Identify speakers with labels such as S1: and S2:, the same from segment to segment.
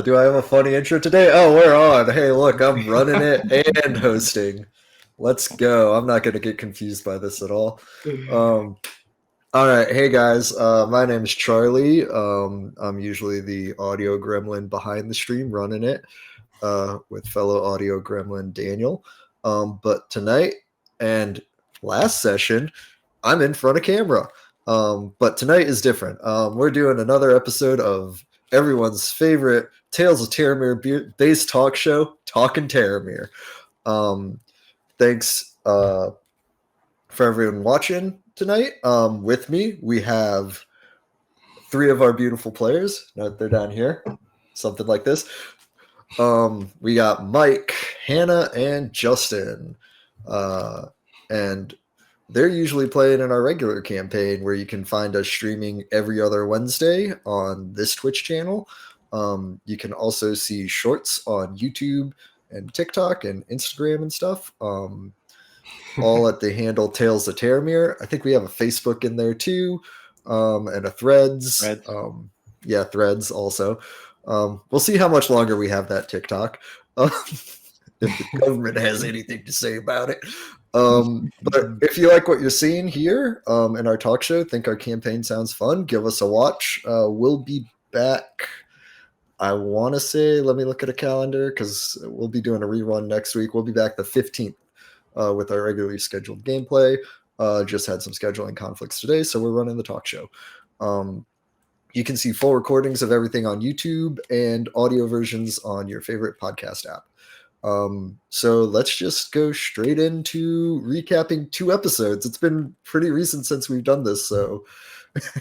S1: Do I have a funny intro today? Oh, we're on. Hey, look, I'm running it and hosting. Let's go. I'm not going to get confused by this at all. All right. Hey, guys. My name is Charlie. I'm usually the audio gremlin behind the stream running it with fellow audio gremlin Daniel. But tonight and last session, I'm in front of camera. But tonight is different. We're doing another episode of everyone's favorite Tales of Terramir based talk show, Talkin Terramir. Thanks for everyone watching tonight. With me, we have three of our beautiful players. Note they're down here, something like this. We got Mike, Hannah, and Justin. And they're usually playing in our regular campaign where you can find us streaming every other Wednesday on this Twitch channel. You can also see shorts on YouTube and TikTok and Instagram and stuff, all at the handle Tales of Terramir. I think we have a Facebook in there too, and a Threads. Threads also. We'll see how much longer we have that TikTok. If the government has anything to say about it. But if you like what you're seeing here in our talk show, think our campaign sounds fun, give us a watch. We'll be back, I want to say, let me look at a calendar because we'll be doing a rerun next week. We'll be back the 15th with our regularly scheduled gameplay. Just had some scheduling conflicts today, so we're running the talk show. You can see full recordings of everything on YouTube and audio versions on your favorite podcast app. So let's just go straight into recapping 2 episodes. It's been pretty recent since we've done this, so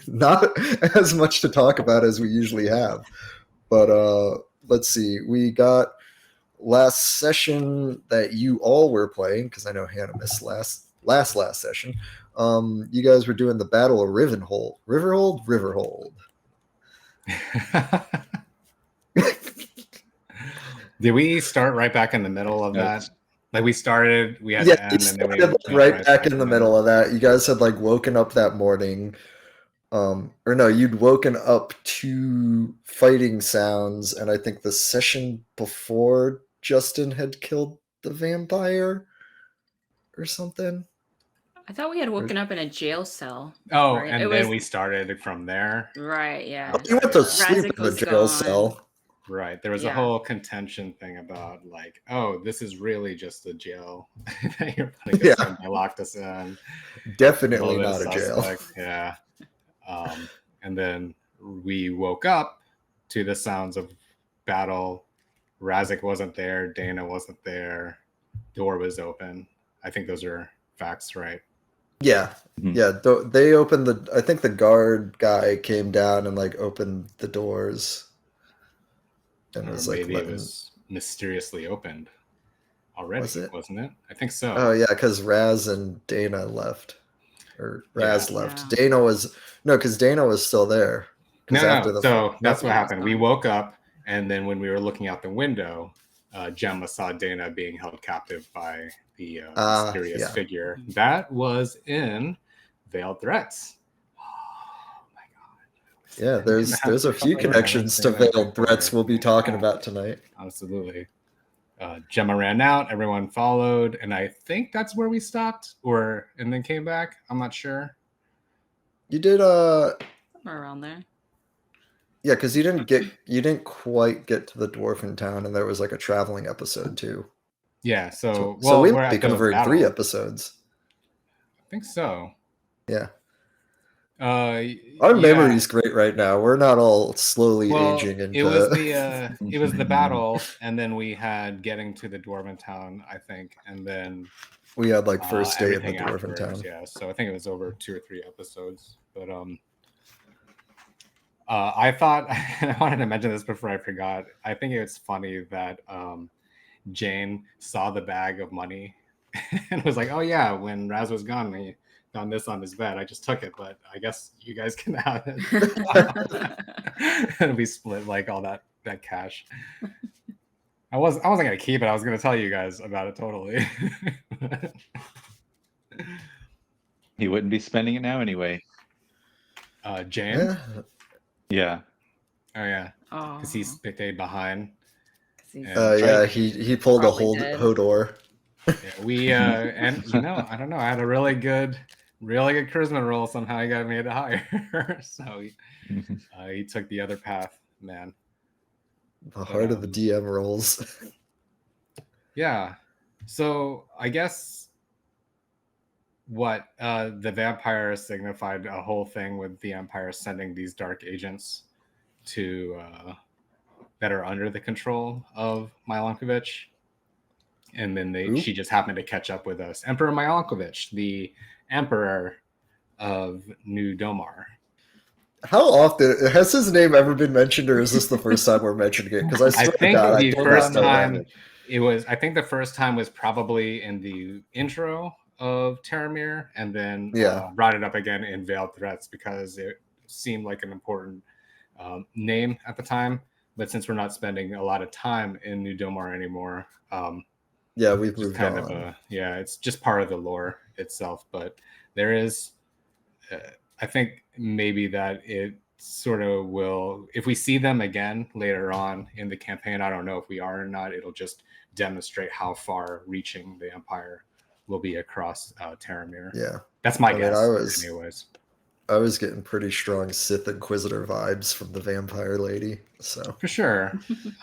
S1: not as much to talk about as we usually have. But let's see. We got last session that you all were playing, because I know Hannah missed last session. You guys were doing the Battle of Riverhold.
S2: Did we start right back in the middle of that? Like we had to end, and then we
S1: right back in the middle of that. You guys had like woken up that morning, or no, you'd woken up to fighting sounds, and I think the session before Justin had killed the vampire or something.
S3: I thought we had woken up in a jail cell.
S2: Oh, right? And then we started from there.
S3: Right, yeah.
S1: You went to sleep in the jail cell.
S2: Right. There was a whole contention thing about like, oh, this is really just a jail that you're putting us in. They locked us in.
S1: Definitely not a jail.
S2: Yeah. And then we woke up to the sounds of battle. Razik wasn't there. Dana wasn't there. Door was open. I think those are facts, right?
S1: Yeah. Mm-hmm. Yeah. They opened I think the guard guy came down and like opened the doors.
S2: And it was mysteriously opened already, wasn't it? I think so.
S1: Oh yeah, because Raz and Dana left, or Raz left. Yeah. Because Dana was still there.
S2: So that's what happened. We woke up, and then when we were looking out the window, Gemma saw Dana being held captive by the mysterious figure that was in Veiled Threats.
S1: Yeah, there's a few connections to Veiled Threats we'll be talking about tonight.
S2: Absolutely. Gemma ran out, everyone followed, and I think that's where we stopped, and then came back. I'm not sure.
S1: You did
S3: somewhere around there.
S1: Yeah, because you didn't quite get to the dwarven town, and there was like a traveling episode too.
S2: Yeah, so
S1: we might be covering 3 episodes.
S2: I think so.
S1: Yeah. Our memory's great right now. We're not all slowly aging into
S2: it was the battle, and then we had getting to the dwarven town, I think, and then
S1: we had like first day in the dwarven town.
S2: Yeah, so I think it was over 2 or 3 episodes. But I thought I wanted to mention this before I forgot. I think it's funny that Jane saw the bag of money and was like, "Oh yeah, when Raz was gone, he found this on his bed. I just took it, but I guess you guys can have it." And we split like all that cash. I wasn't gonna keep it. I was gonna tell you guys about it totally.
S4: He wouldn't be spending it now anyway.
S2: Jane?
S4: Yeah.
S2: Oh yeah,
S3: Oh,
S2: because he stayed behind.
S3: 'cause he's
S1: Yeah, he pulled a
S3: probably dead.
S1: Hodor.
S2: Yeah, we and I don't know. I had a really good charisma roll. Somehow he got made higher, so he took the other path, man.
S1: The heart of the DM rolls.
S2: Yeah. So I guess what the vampire signified a whole thing with the Empire sending these dark agents to that are under the control of Milankovitch. And then she just happened to catch up with us. Emperor Milankovitch, the emperor of New Domar.
S1: How often has his name ever been mentioned, or is this the first time we're mentioning it? Because I think
S2: the first time it was. I think the first time was probably in the intro of Terramir, and then brought it up again in Veiled Threats because it seemed like an important name at the time. But since we're not spending a lot of time in New Domar anymore,
S1: we've moved
S2: kind
S1: on.
S2: of it's just part of the lore itself. But there is, I think maybe that it sort of will, if we see them again later on in the campaign, I don't know if we are or not, it'll just demonstrate how far reaching the Empire will be across Terramir.
S1: Yeah,
S2: that's my guess. Anyways,
S1: I was getting pretty strong Sith Inquisitor vibes from the vampire lady. So
S2: for sure,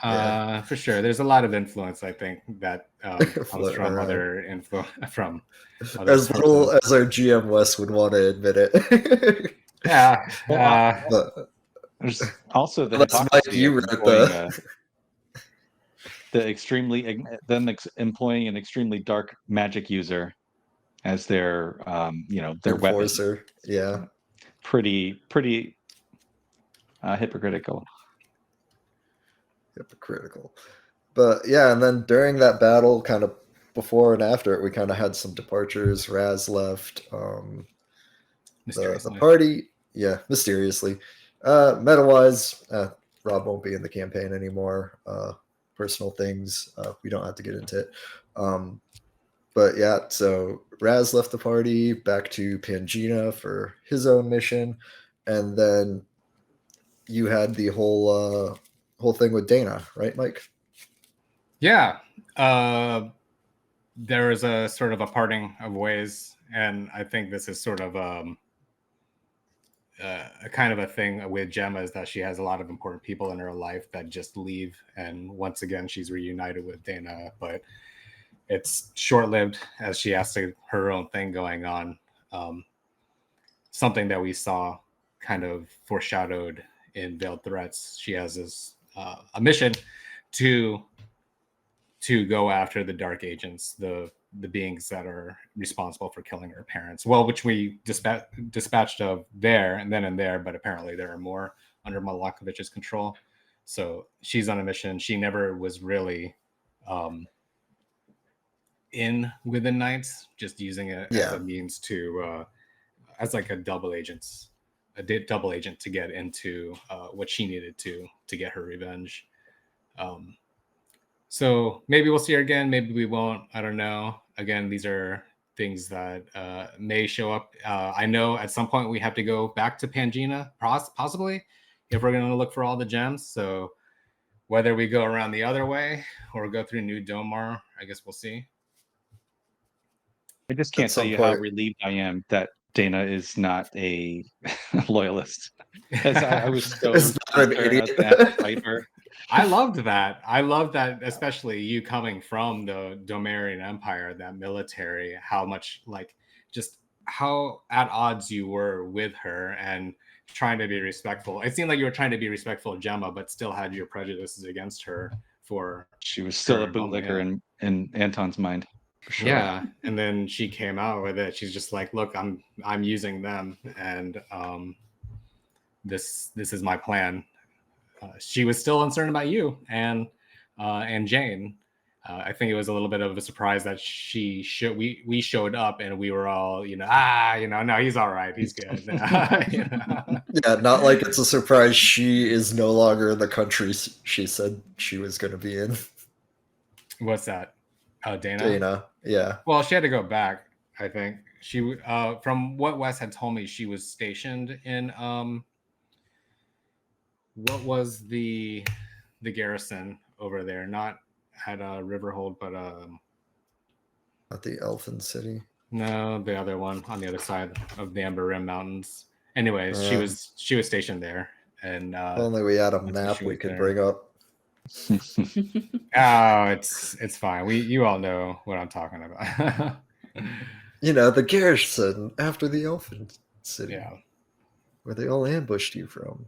S2: for sure, there's a lot of influence. I think that comes from other influence from other
S1: as little as our GM Wes would want to admit it.
S2: Yeah.
S4: There's also the hypocrisy of employing employing an extremely dark magic user as their their
S1: enforcer.
S4: Weapon.
S1: Yeah,
S4: pretty hypocritical.
S1: But yeah, and then during that battle, kind of before and after it, we kind of had some departures. Raz left. The party, mysteriously. Meta-wise, Rob won't be in the campaign anymore. Personal things, we don't have to get into it. But yeah, so Raz left the party back to Pangina for his own mission, and then you had the whole thing with Dana, right, Mike?
S2: Yeah. There is a sort of a parting of ways, and I think this is sort of a kind of a thing with Gemma, is that she has a lot of important people in her life that just leave, and once again she's reunited with Dana, but it's short-lived as she has her own thing going on. Something that we saw kind of foreshadowed in Veiled Threats. She has this a mission to go after the dark agents, the beings that are responsible for killing her parents. Well, which we dispatched of there and there, but apparently there are more under Milankovich's control. So she's on a mission. She never was really in with the Knights, just using it as a means to, as like a double agent to get into what she needed to get her revenge. So maybe we'll see her again. Maybe we won't. I don't know. Again, these are things that may show up. I know at some point we have to go back to Pangina, possibly, if we're going to look for all the gems. So whether we go around the other way or go through New Domar, I guess we'll see.
S4: I just can't tell you how relieved I am that Dana is not a loyalist. I was so fight her.
S2: I loved that. I loved that, especially you coming from the Domarian Empire, that military, how much just how at odds you were with her and trying to be respectful. It seemed like you were trying to be respectful of Gemma, but still had your prejudices against her.
S4: She was still a bootlicker in Anton's mind.
S2: Sure. Yeah, and then she came out with it. She's just like, "Look, I'm using them, and this is my plan." She was still uncertain about you and Jane. I think it was a little bit of a surprise that we showed up and we were all, no, he's all right, he's good.
S1: Yeah, not like it's a surprise she is no longer in the country she said she was going to be in.
S2: What's that? Dana?
S1: Dana, yeah.
S2: Well, she had to go back, I think. She, from what Wes had told me, she was stationed in what was the garrison over there? Not at Riverhold, but
S1: At the Elfin City.
S2: no, the other one on the other side of the Amber Rim Mountains. Anyways, she was stationed there, and
S1: If only we had a
S2: once
S1: map
S2: she
S1: we
S2: was
S1: could
S2: there.
S1: bring up.
S2: Oh, it's fine. You all know what I'm talking about.
S1: You know, the garrison after the Elfin City,
S2: Yeah.
S1: where they all ambushed you from.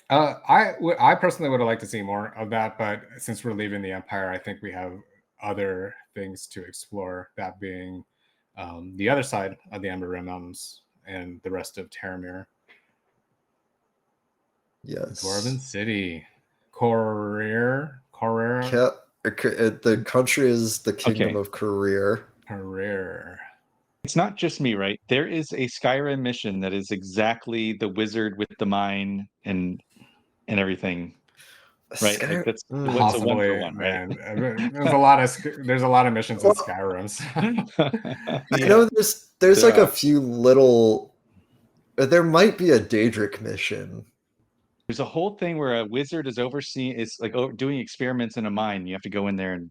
S2: I personally would have liked to see more of that, but since we're leaving the Empire, I think we have other things to explore. That being the other side of the Amber Rim Mountains and the rest of Terramir.
S1: Yes.
S2: Dwarven City, Corrier.
S1: The country is the Kingdom of Career.
S4: It's not just me, right? There is a Skyrim mission that is exactly the wizard with the mine and everything, right? Like that's what's a one for one, right?
S2: Man. There's a lot of missions in Skyrim.
S1: I know there's like a few little. There might be a Daedric mission.
S4: There's a whole thing where a wizard is doing experiments in a mine. You have to go in there and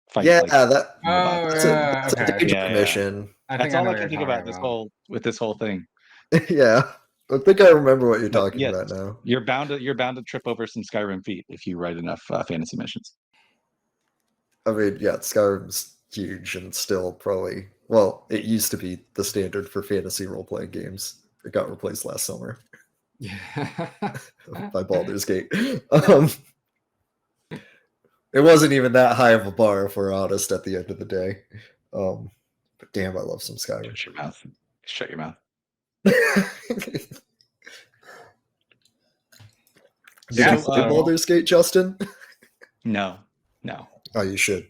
S4: fight.
S1: Yeah,
S4: that's
S1: a Daedric mission.
S4: That's all I can think about this whole thing.
S1: Yeah, I think I remember what you're talking about now.
S4: You're bound to trip over some Skyrim feet if you write enough fantasy missions.
S1: I mean, yeah, Skyrim's huge and still probably, well, it used to be the standard for fantasy role-playing games. It got replaced last summer by Baldur's Gate. It wasn't even that high of a bar, if we're honest, at the end of the day. But damn, I love some Skyrim.
S4: Shut your mouth.
S1: Did you play Baldur's Gate, Justin?
S4: No.
S1: Oh, you should.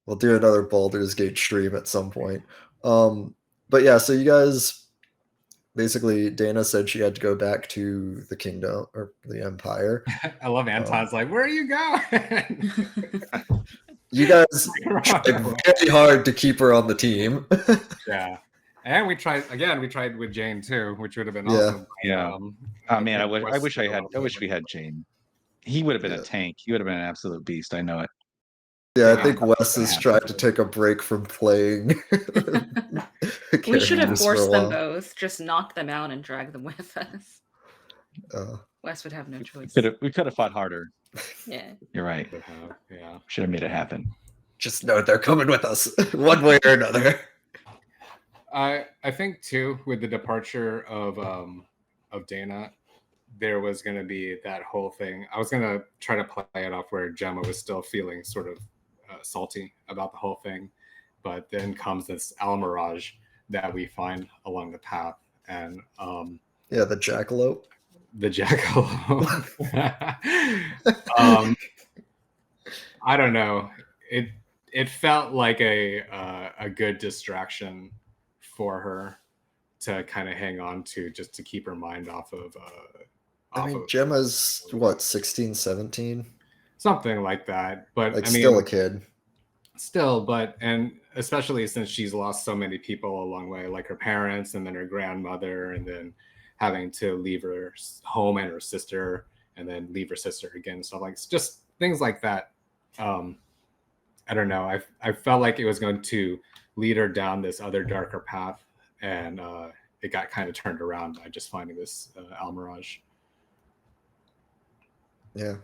S1: We'll do another Baldur's Gate stream at some point. But yeah, so you guys, basically, Dana said she had to go back to the kingdom or the Empire.
S2: I love Anton's like, where are you going?
S1: You guys tried very hard to keep her on the team.
S2: Yeah. And we tried with Jane too, which would have been awesome.
S4: Yeah. Oh man, I wish we had Jane. He would have been a tank. He would have been an absolute beast. I know it.
S1: Yeah, I think Wes has tried to take a break from playing.
S3: We should have forced them both. Just knock them out and drag them with us. Wes would have no choice.
S4: We could have fought harder.
S3: Yeah.
S4: You're right.
S2: Yeah.
S4: Should have made it happen.
S1: Just know they're coming with us one way or another.
S2: I think too, with the departure of Dana, there was going to be that whole thing. I was going to try to play it off where Gemma was still feeling sort of salty about the whole thing, but then comes this Almirage that we find along the path, and
S1: the jackalope.
S2: The jackalope. I don't know. It felt like a good distraction for her to kind of hang on to, just to keep her mind off of.
S1: Gemma's what, 16, 17?
S2: Something like that. But
S1: still a kid.
S2: Still, and especially since she's lost so many people along the way, like her parents and then her grandmother, and then having to leave her home and her sister, and then leave her sister again. So like just things like that. I don't know. I felt like it was going to lead her down this other darker path, and it got kind of turned around by just finding this Almirage.
S1: Yeah.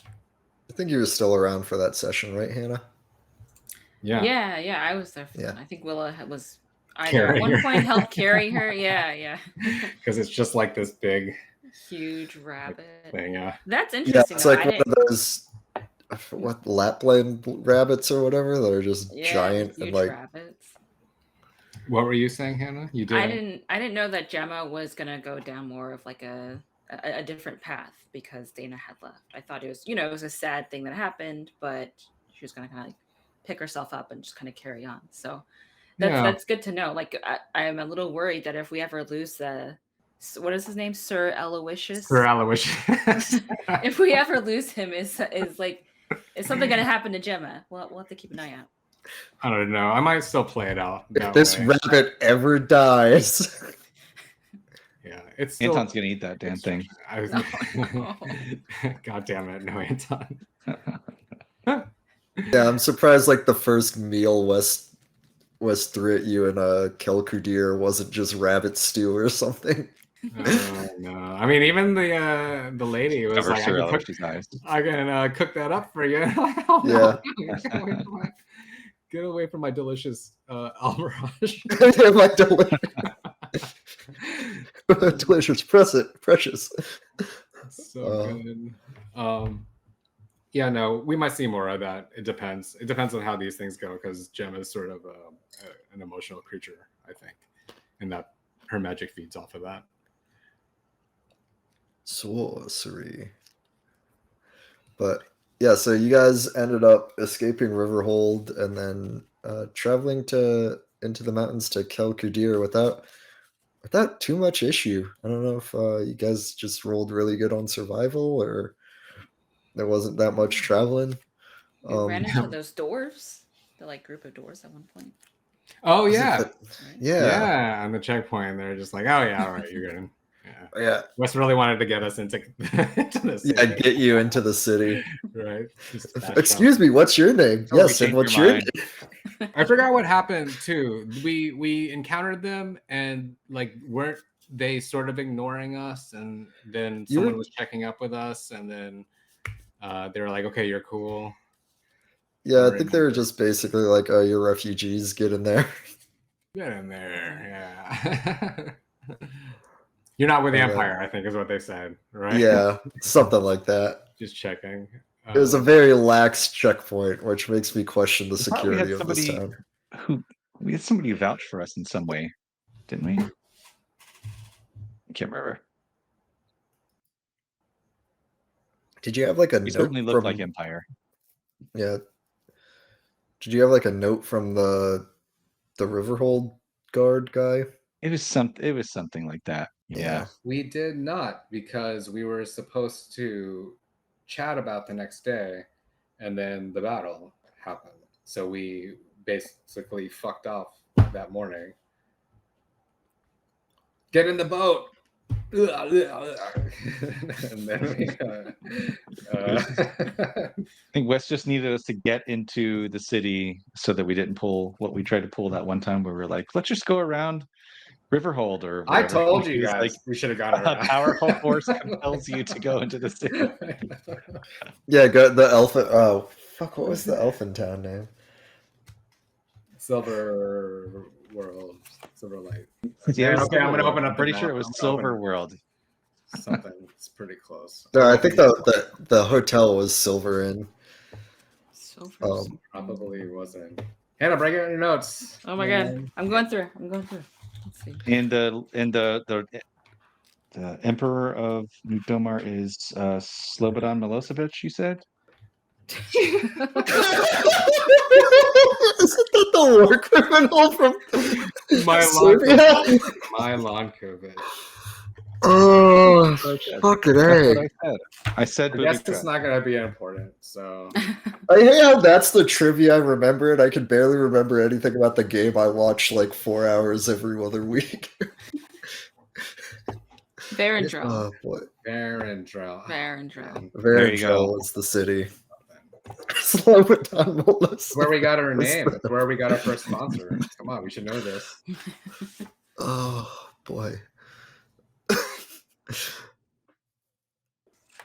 S1: I think you were still around for that session, right, Hannah?
S3: Yeah, I was there for that. I think Willa was either
S2: Carrying
S3: at one point helped carry her. Yeah.
S2: Because it's just like this big,
S3: huge rabbit
S2: thing. Yeah,
S3: that's interesting.
S1: Yeah, it's like one of those Lapland rabbits or whatever that are just giant and like
S3: rabbits.
S2: What were you saying, Hannah? You did.
S3: I didn't know that Gemma was gonna go down more of like a different path because Dana had left. I thought it was, it was a sad thing that happened, but she was gonna kind of like pick herself up and just kind of carry on. So that's good to know. Like I'm a little worried that if we ever lose what is his name, Sir Aloysius? If we ever lose him, is something gonna happen to Gemma? Well, we'll have to keep an eye out.
S2: I don't know. I might still play it out.
S1: If this rabbit ever dies.
S2: Yeah, It's still,
S4: Anton's gonna eat that damn thing.
S2: I was, God damn it, no, Anton.
S1: Yeah, I'm surprised like the first meal Wes threw at you in a Kelkudir wasn't just rabbit stew or something.
S2: No, I mean even the lady was
S4: Cover
S2: like,
S4: Sir eyes.
S2: I can cook that up for you.
S1: Yeah.
S2: Get away from my delicious almirage.
S1: My delicious precious.
S2: So good. Yeah, no, we might see more of that. It depends. It depends on how these things go, because Gem is sort of an emotional creature, I think, and that her magic feeds off of that.
S1: Sorcery. But yeah, so you guys ended up escaping Riverhold and then traveling into the mountains to Kelkudir without too much issue. I don't know if you guys just rolled really good on survival or there wasn't that much traveling.
S3: We ran into those dwarves, the like group of dwarves at one point.
S2: Oh yeah,
S1: yeah.
S2: On the checkpoint, they're just like, "Oh yeah, all right, you're good."
S1: Yeah.
S2: Wes really wanted to get us into the city.
S1: Yeah, get you into the city.
S2: Right.
S1: Excuse me, what's your name?
S4: Oh,
S1: yes, and what's your name?
S2: I forgot what happened too. We encountered them and like weren't they sort of ignoring us, and then someone was checking up with us, and then they were like, "Okay, you're cool."
S1: Yeah, I think they were just basically like, "Oh, you're refugees. Get in there."
S2: Get in there, yeah. You're not with the Empire, I think, is what they said, right?
S1: Yeah, something like that.
S2: Just checking.
S1: It was a very lax checkpoint, which makes me question the security of this town.
S4: We had somebody vouch for us in some way, didn't we? I can't remember.
S1: Did you have like a
S4: We
S1: note
S4: certainly looked
S1: from
S4: like Empire.
S1: Yeah. Did you have like a note from the Riverhold guard guy?
S4: It was something like that. Yeah.
S2: We did not, because we were supposed to chat about the next day, and then the battle happened. So we basically fucked off that morning. Get in the boat. And then we,
S4: I think Wes just needed us to get into the city so that we didn't pull what we tried to pull that one time where we were like, let's just go around Riverhold or whatever.
S2: I told you guys
S4: like,
S2: we should have gone around.
S4: A powerful force compels you to go into the city.
S1: Yeah, go the elfin. Oh fuck! What was the elfin town name?
S2: Silver World, Silver Light.
S4: Yeah,
S2: okay, I'm gonna open up.
S4: Pretty sure it was Silver World.
S2: Something. It's pretty close.
S1: No, I think the hotel was Silver Inn.
S2: Probably wasn't. Hannah, break it in your notes.
S3: Oh my god, I'm going through. Let's see.
S4: And the Emperor of New Domar is Slobodan Milosevic, you said?
S1: Isn't that the war criminal from Serbia?
S2: Milankovic.
S1: Oh,
S4: Okay.
S1: fucking
S4: That's
S1: A.
S4: what I said.
S2: I guess it's not gonna be important. So
S1: I hate how that's the trivia I remember, and I can barely remember anything about the game. I watch like 4 hours every other week.
S3: Varendrel.
S1: Oh boy,
S3: Varendrel.
S1: Varendrel is the city. Slobodan Milosevic.
S2: where we got our name. That's where we got our first sponsor. Come on, we should know this.
S1: Oh boy.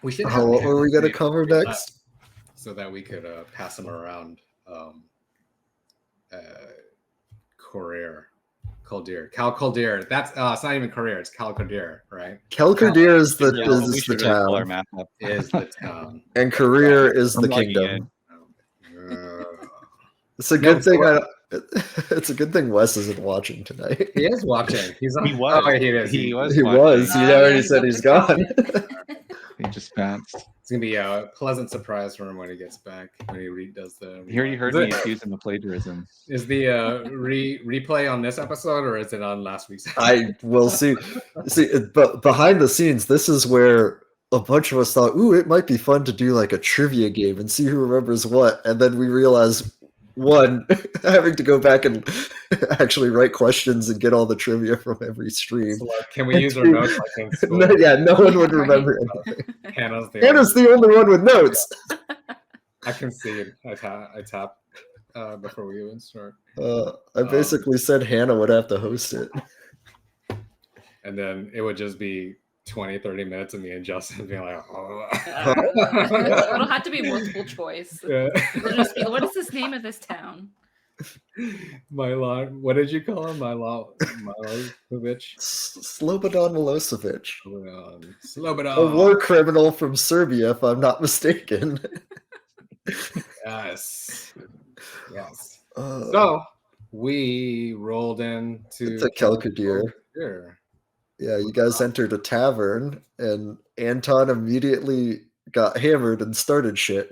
S2: We should.
S1: What were we gonna cover next?
S2: So that we could pass them around. Cal Coldir. That's it's not even Courier. It's Cal Coldir, right?
S1: Kelkudir is the
S4: map up.
S2: Is the town,
S1: and Career is the kingdom. It's a good thing. It's a good thing Wes isn't watching tonight.
S2: He is watching. He's on.
S4: He was.
S2: Oh, he is.
S4: He was.
S1: He was. He already said he's gone.
S4: He just bounced.
S2: It's gonna be a pleasant surprise for him when he gets back. When he does the.
S4: Here you heard me accusing the plagiarism.
S2: Is the replay on this episode, or is it on last week's?
S1: I will see. But behind the scenes, this is where a bunch of us thought, "Ooh, it might be fun to do like a trivia game and see who remembers what," and then we realized One, having to go back and actually write questions and get all the trivia from every stream.
S2: So, like, can we use our notes like in school?
S1: No one would
S3: Yeah,
S1: remember
S3: right.
S1: anything.
S2: Hannah's
S1: the only one with notes.
S2: I can see it. I tap before we even start.
S1: I basically said Hannah would have to host it.
S2: And then it would just be 20, 30 minutes of me and Justin being like, oh.
S3: It'll have to be multiple choice.
S2: Yeah.
S3: It'll just be, what is this name of this town?
S2: What did you call him? Milosevic?
S1: Slobodan Milosevic.
S2: Slobodan.
S1: A war criminal from Serbia, if I'm not mistaken.
S2: Yes. So we rolled into
S1: Kirkwood. Yeah, you guys entered a tavern, and Anton immediately got hammered and started shit.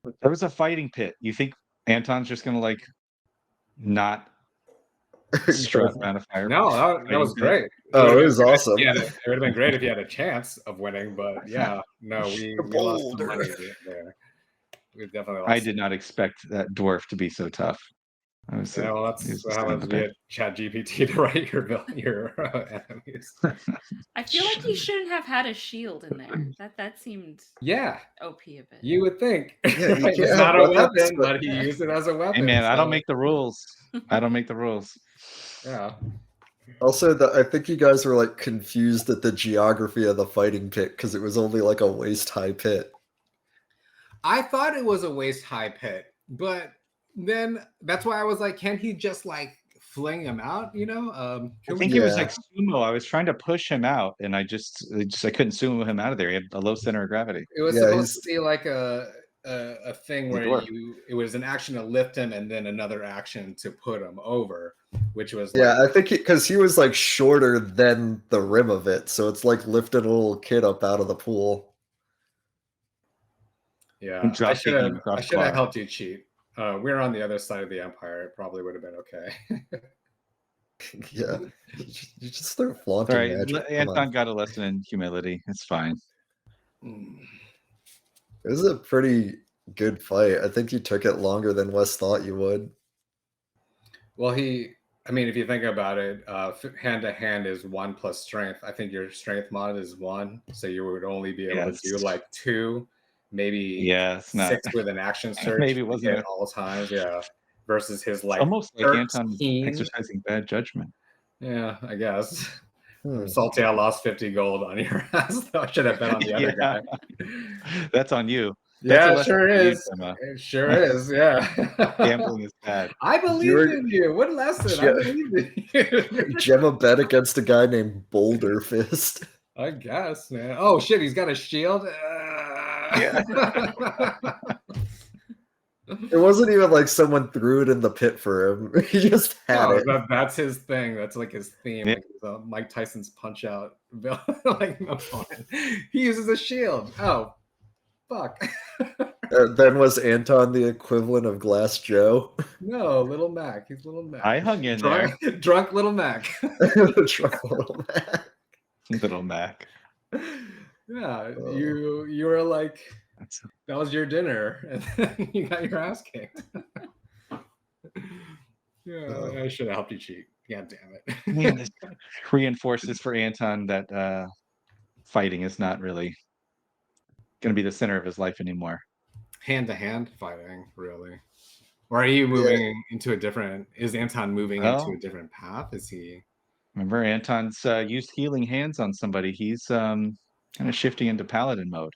S4: There was a fighting pit. You think Anton's just gonna like not strut around a fire?
S2: No, that was great.
S1: Oh, it was awesome.
S2: Yeah, it would have been great if you had a chance of winning, but yeah, no, we lost some money there. We definitely lost.
S4: I did not expect that dwarf to be so tough.
S2: That's what happens. We had ChatGPT to write your enemies.
S3: I feel like he shouldn't have had a shield in there. That seemed OP a bit.
S2: You would think.
S1: Yeah,
S2: it's not a weapon, but he used it as a weapon.
S4: Hey man, I don't make the rules. I don't make the rules.
S1: Yeah. Also, I think you guys were like confused at the geography of the fighting pit because it was only like a waist-high pit.
S2: I thought it was a waist-high pit, but then that's why I was like, can he just like fling him out? You know,
S4: I think he was like sumo. I was trying to push him out, and I couldn't sumo him out of there. He had a low center of gravity.
S2: It was supposed to be like a thing where it was an action to lift him and then another action to put him over, which was
S1: I think because he was like shorter than the rim of it, so it's like lifting a little kid up out of the pool.
S2: Yeah, I should have helped you cheat. We're on the other side of the empire. It probably would have been okay.
S1: Yeah, you just start flaunting magic.
S4: Anton got a lesson in humility. It's fine.
S1: It was a pretty good fight. I think you took it longer than Wes thought you would.
S2: Well, I mean, if you think about it, hand to hand is 1 plus strength. I think your strength mod is 1, so you would only be able to do like 2. Maybe 6 with an action surge.
S4: Maybe it wasn't
S2: at all times. Yeah. Versus his like
S4: almost like Anton exercising bad judgment.
S2: Yeah, I guess. I'm salty I lost 50 gold on your ass. I should have bet on the other guy.
S4: That's on you.
S2: Yeah, it sure is. It sure is. Yeah.
S4: Gambling is bad.
S2: I believe in you. What lesson? I believe in you.
S1: Gemma bet against a guy named Boulder Fist.
S2: I guess, man. Oh shit, he's got a shield.
S1: It wasn't even like someone threw it in the pit for him. He just had it.
S2: That's his thing. That's like his theme.
S4: Yeah.
S2: Like Mike Tyson's punch out. Like opponent. He uses a shield. Oh, fuck.
S1: Then was Anton the equivalent of Glass Joe?
S2: No, Little Mac. He's Little Mac.
S4: I hung in there.
S2: Drunk Little Mac.
S1: Drunk Little Mac.
S4: Little Mac.
S2: Yeah, you were like, that was your dinner, and then you got your ass kicked. I should have helped you cheat. God damn it.
S4: Man, this reinforces for Anton that fighting is not really going to be the center of his life anymore.
S2: Hand-to-hand fighting, really? Or are you moving into a different? Is Anton moving into a different path? Is he?
S4: Remember, Anton's used healing hands on somebody. He's kind of shifting into paladin mode.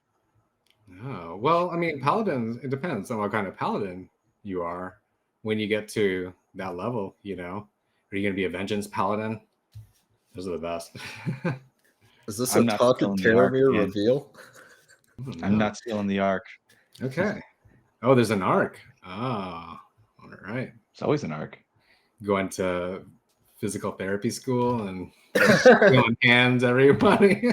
S2: Oh, well, I mean, paladin, it depends on what kind of paladin you are when you get to that level, you know. Are you going to be a vengeance paladin? Those are the best.
S1: Is this a Talkin Terramir reveal?
S4: I'm not stealing the arc.
S2: Okay. Oh, there's an arc. Ah, all right.
S4: It's always an arc.
S2: Going to physical therapy school and stealing hands, everybody.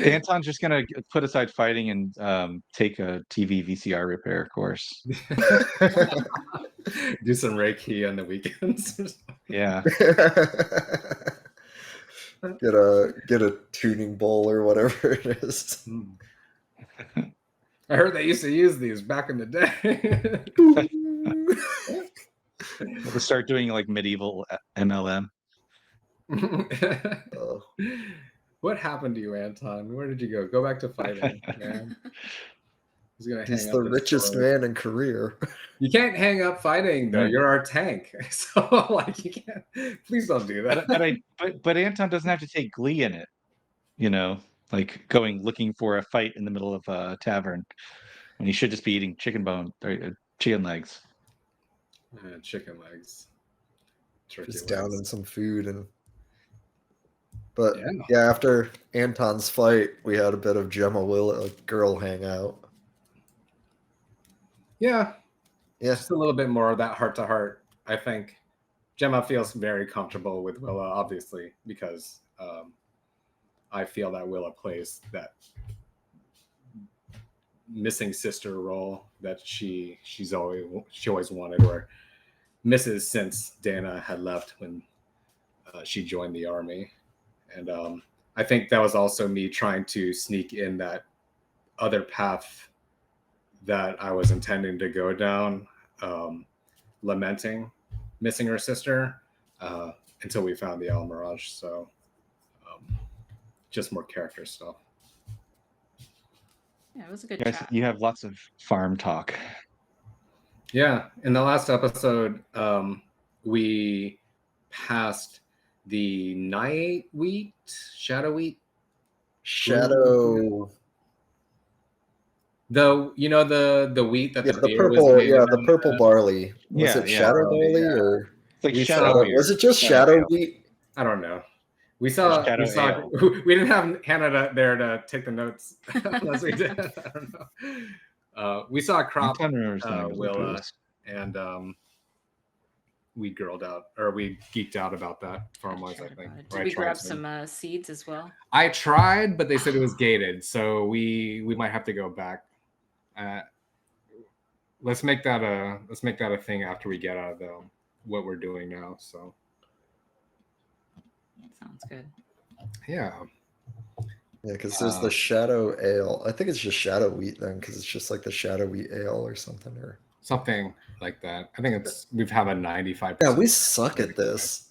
S4: Anton's just gonna put aside fighting and take a TV VCR repair course.
S2: Do some Reiki on the weekends.
S4: Yeah.
S1: Get a tuning bowl or whatever it is.
S2: I heard they used to use these back in the day.
S4: We'll start doing like medieval MLM.
S1: Oh.
S2: What happened to you, Anton? Where did you go? Go back to fighting, man. He's gonna
S1: He's
S2: hang
S1: the
S2: up his
S1: richest
S2: sword.
S1: man in career.
S2: You can't hang up fighting though.
S4: Right.
S2: You're our tank, so like you can't. Please don't do that.
S4: But Anton doesn't have to take glee in it, you know, like going looking for a fight in the middle of a tavern when he should just be eating chicken legs.
S2: Chicken legs. Turkey
S1: Just
S2: legs.
S1: down in some food But
S2: Yeah.
S1: yeah, after Anton's fight, we had a bit of Gemma Will girl hangout.
S2: Yeah.
S1: Yeah.
S2: Just a little bit more of that heart to heart. I think Gemma feels very comfortable with Willa, obviously, because I feel that Willa plays that missing sister role that she always wanted, or misses since Dana had left when she joined the army. And I think that was also me trying to sneak in that other path that I was intending to go down, lamenting missing her sister until we found the Almirage. So just more character stuff.
S3: Yeah, it was a good
S4: Guys,
S3: chat.
S4: you have lots of farm talk.
S2: Yeah, in the last episode, we passed the night wheat, shadow wheat.
S1: Shadow.
S2: The wheat that
S1: Yeah,
S2: the
S1: the
S2: beer was
S1: purple.
S2: made
S1: Yeah,
S2: of.
S1: the purple barley. Was it shadow barley
S2: yeah.
S1: or
S4: It's like
S2: We
S4: shadow
S2: saw-
S4: beer.
S1: was it just shadow wheat?
S2: I don't know. We saw.
S4: Ale.
S2: We didn't have Hannah there to take the notes unless we did. I don't know. We saw a crop,
S4: Anton remembers knowing the
S2: Willa,
S4: booze.
S2: and we geeked out about that farm-wise, I think.
S3: Did we grab some seeds as well?
S2: I tried, but they said it was gated, so we might have to go back. Let's make that a thing after we get out of what we're doing now. So
S3: Sounds good.
S2: yeah.
S1: Yeah, because there's the shadow ale. I think it's just shadow wheat then, because it's just like the shadow wheat ale or something. Or
S2: Something like that. I think we've had a 95%.
S1: yeah, we suck at this.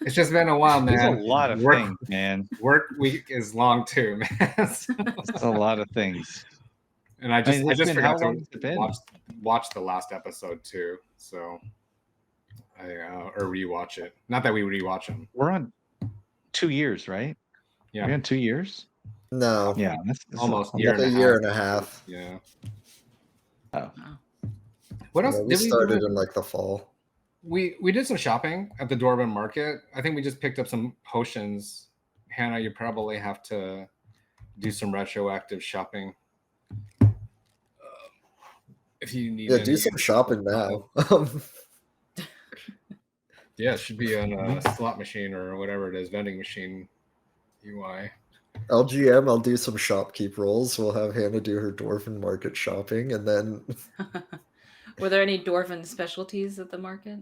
S2: It's just been a while, man.
S4: There's a lot of things, man.
S2: Work week is long too, man. So,
S4: It's a lot of things.
S2: and I just forgot to
S4: been?
S2: watch the last episode too. So or rewatch it. Not that we rewatch them.
S4: We're on 2 years, right?
S2: Yeah.
S4: We're on 2 years?
S1: No.
S4: Yeah.
S2: Almost
S1: Like a year and a half.
S2: Yeah.
S4: Oh.
S2: What else?
S1: Yeah, we started in like the fall.
S2: We did some shopping at the Dwarven Market. I think we just picked up some potions. Hannah, you probably have to do some retroactive shopping. If you need
S1: do some shopping now.
S2: Yeah, it should be on a slot machine or whatever it is, vending machine UI.
S1: LGM, I'll do some shopkeep rolls. We'll have Hannah do her Dwarven Market shopping, and then
S3: Were there any Dwarven specialties at the market?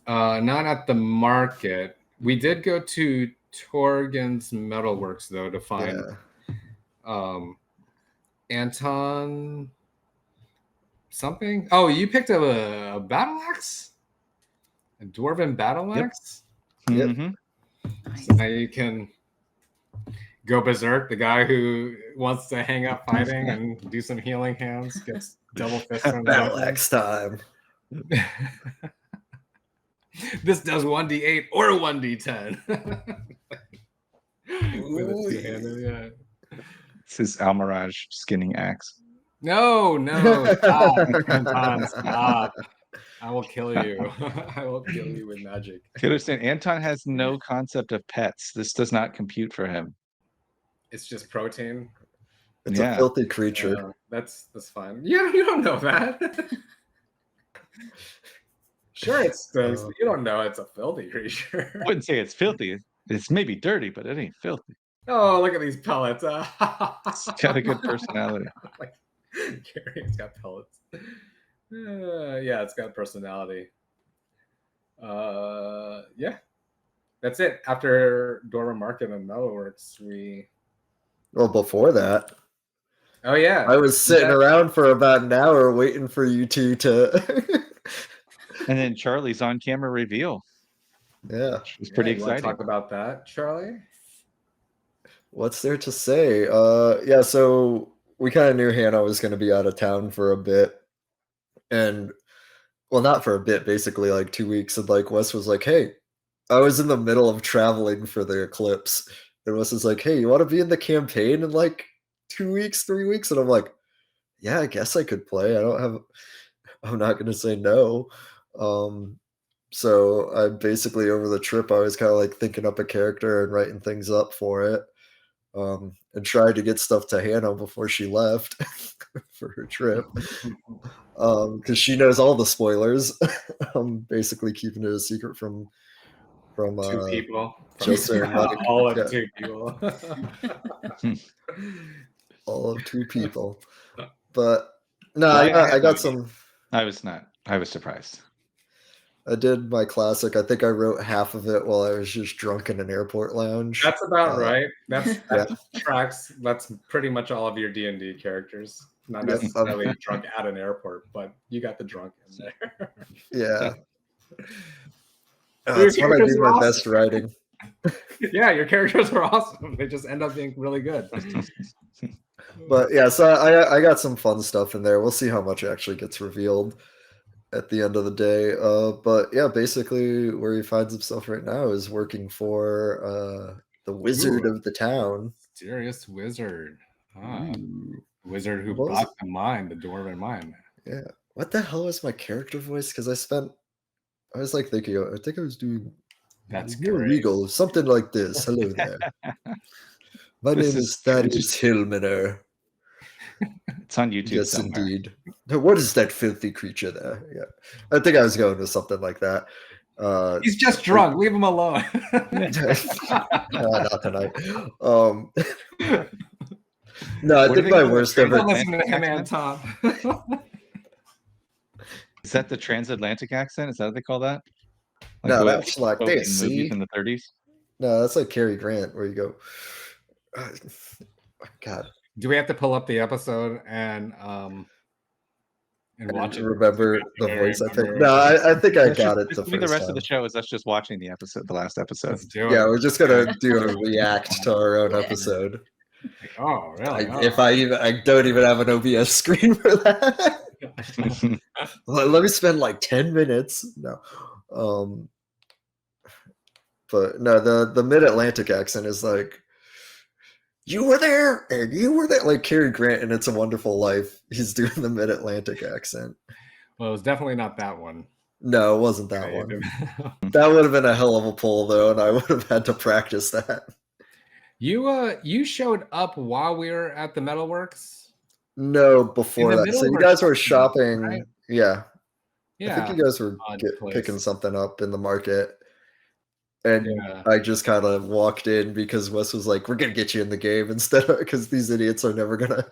S2: Not at the market. We did go to Torgen's Metalworks though to find Anton something. Oh, you picked up a battle axe? A Dwarven battle axe?
S1: Yep.
S4: Mm-hmm.
S3: Nice.
S2: So now you can go berserk. The guy who wants to hang up fighting and do some healing hands gets double fist from
S1: battle axe time.
S2: This does 1d8 or 1d10. With a two-handed, yeah.
S4: It's his Almirage skinning axe.
S2: No, stop. Anton, stop. I will kill you. I will kill you with magic.
S4: You understand, Anton has no concept of pets. This does not compute for him.
S2: It's just protein.
S1: It's a filthy creature.
S2: That's fine. Yeah, you don't know that. Sure, you don't know it's a filthy creature.
S4: I wouldn't say it's filthy. It's maybe dirty, but it ain't filthy.
S2: Oh, look at these pellets.
S4: It's got a good personality.
S2: It's got pellets. Yeah, it's got personality. Yeah. That's it. After Dora Market and Metalworks,
S1: Well, before that.
S2: Oh yeah.
S1: I was sitting around for about an hour waiting for you two to.
S4: And then Charlie's on camera reveal.
S1: Yeah.
S4: Which was pretty
S2: You wanna
S4: exciting.
S2: talk about that, Charlie?
S1: What's there to say? Yeah, so we kind of knew Hannah was going to be out of town for a bit. And, well, not for a bit, basically like 2 weeks. And like Wes was like, hey, I was in the middle of traveling for the eclipse. And Wes was like, hey, you want to be in the campaign in like 2 weeks, 3 weeks? And I'm like, yeah, I guess I could play. I'm not going to say no. So I basically, over the trip, I was kind of like thinking up a character and writing things up for it. And tried to get stuff to Hannah before she left for her trip. Because she knows all the spoilers. I'm basically keeping it a secret from
S2: 2 people.
S1: Joseph and Mike.
S2: All of
S1: Yeah.
S2: 2 people.
S1: All of 2 people. But no,
S4: Well,
S1: I got some.
S4: I was not. I was surprised.
S1: I did my classic. I think I wrote half of it while I was just drunk in an airport lounge.
S2: That's about right. That
S1: Yeah.
S2: tracks. That's pretty much all of your D&D characters. Not
S1: Yep.
S2: necessarily drunk at an airport, but you got the drunk in there.
S1: Yeah.
S2: Your
S1: That's when I
S2: characters
S1: do
S2: are
S1: my
S2: awesome.
S1: best writing.
S2: Yeah, your characters are awesome. They just end up being really good.
S1: But yeah, so I got some fun stuff in there. We'll see how much actually gets revealed at the end of the day. But yeah, basically where he finds himself right now is working for the wizard of the town.
S2: Mysterious wizard.
S1: Ooh.
S2: Wizard who
S1: What was
S2: blocked the mine, the dwarven mine.
S1: Yeah. What the hell is my character voice? Because I was like thinking, I think I was doing
S2: That's
S1: more
S2: great.
S1: regal, something like this. Hello there. My
S4: This
S1: name
S4: is
S1: is Thaddeus Hillmaner.
S4: It's on YouTube
S1: Yes,
S4: somewhere.
S1: indeed. What is that filthy creature there? Yeah. I think I was going with something like that.
S2: He's just drunk. Leave him alone.
S1: Not tonight. No, I
S4: What do
S1: think
S4: they
S1: my
S4: call it?
S1: worst ever.
S2: Don't listen to him and Tom.
S4: Is that the transatlantic accent? Is that what they call that?
S1: No,
S4: the way
S1: that's
S4: people
S1: like
S4: spoke in
S1: this.
S4: movies
S1: See?
S4: in the 30s.
S1: No, that's like Cary Grant, where you go. God.
S2: Do we have to pull up the episode and watch it?
S1: Remember the
S2: I
S1: voice? I think.
S2: remember.
S1: No, I think I
S4: Let's
S1: got
S4: just,
S1: it
S4: just
S1: the
S4: give me the
S1: first
S4: rest
S1: time.
S4: of the show is us just watching the episode, the last episode.
S2: Let's do it.
S1: Yeah, we're just gonna do a react to our own episode.
S2: Oh, really?
S1: I don't even have an OBS screen for that. Let me spend like 10 minutes. No. But no, the mid-Atlantic accent is like, you were there and you were there. Like Cary Grant in It's a Wonderful Life. He's doing the mid-Atlantic accent.
S2: Well, it was definitely not that one.
S1: No, it wasn't that one. That would have been a hell of a pull though, and I would have had to practice that.
S2: You showed up while we were at the Metalworks?
S1: No, before that. So you guys were shopping.
S2: Right?
S1: Yeah.
S2: Yeah.
S1: I think you guys were picking something up in the market. And I just kind of walked in because Wes was like, we're going to get you in the game instead of, because these idiots are never going to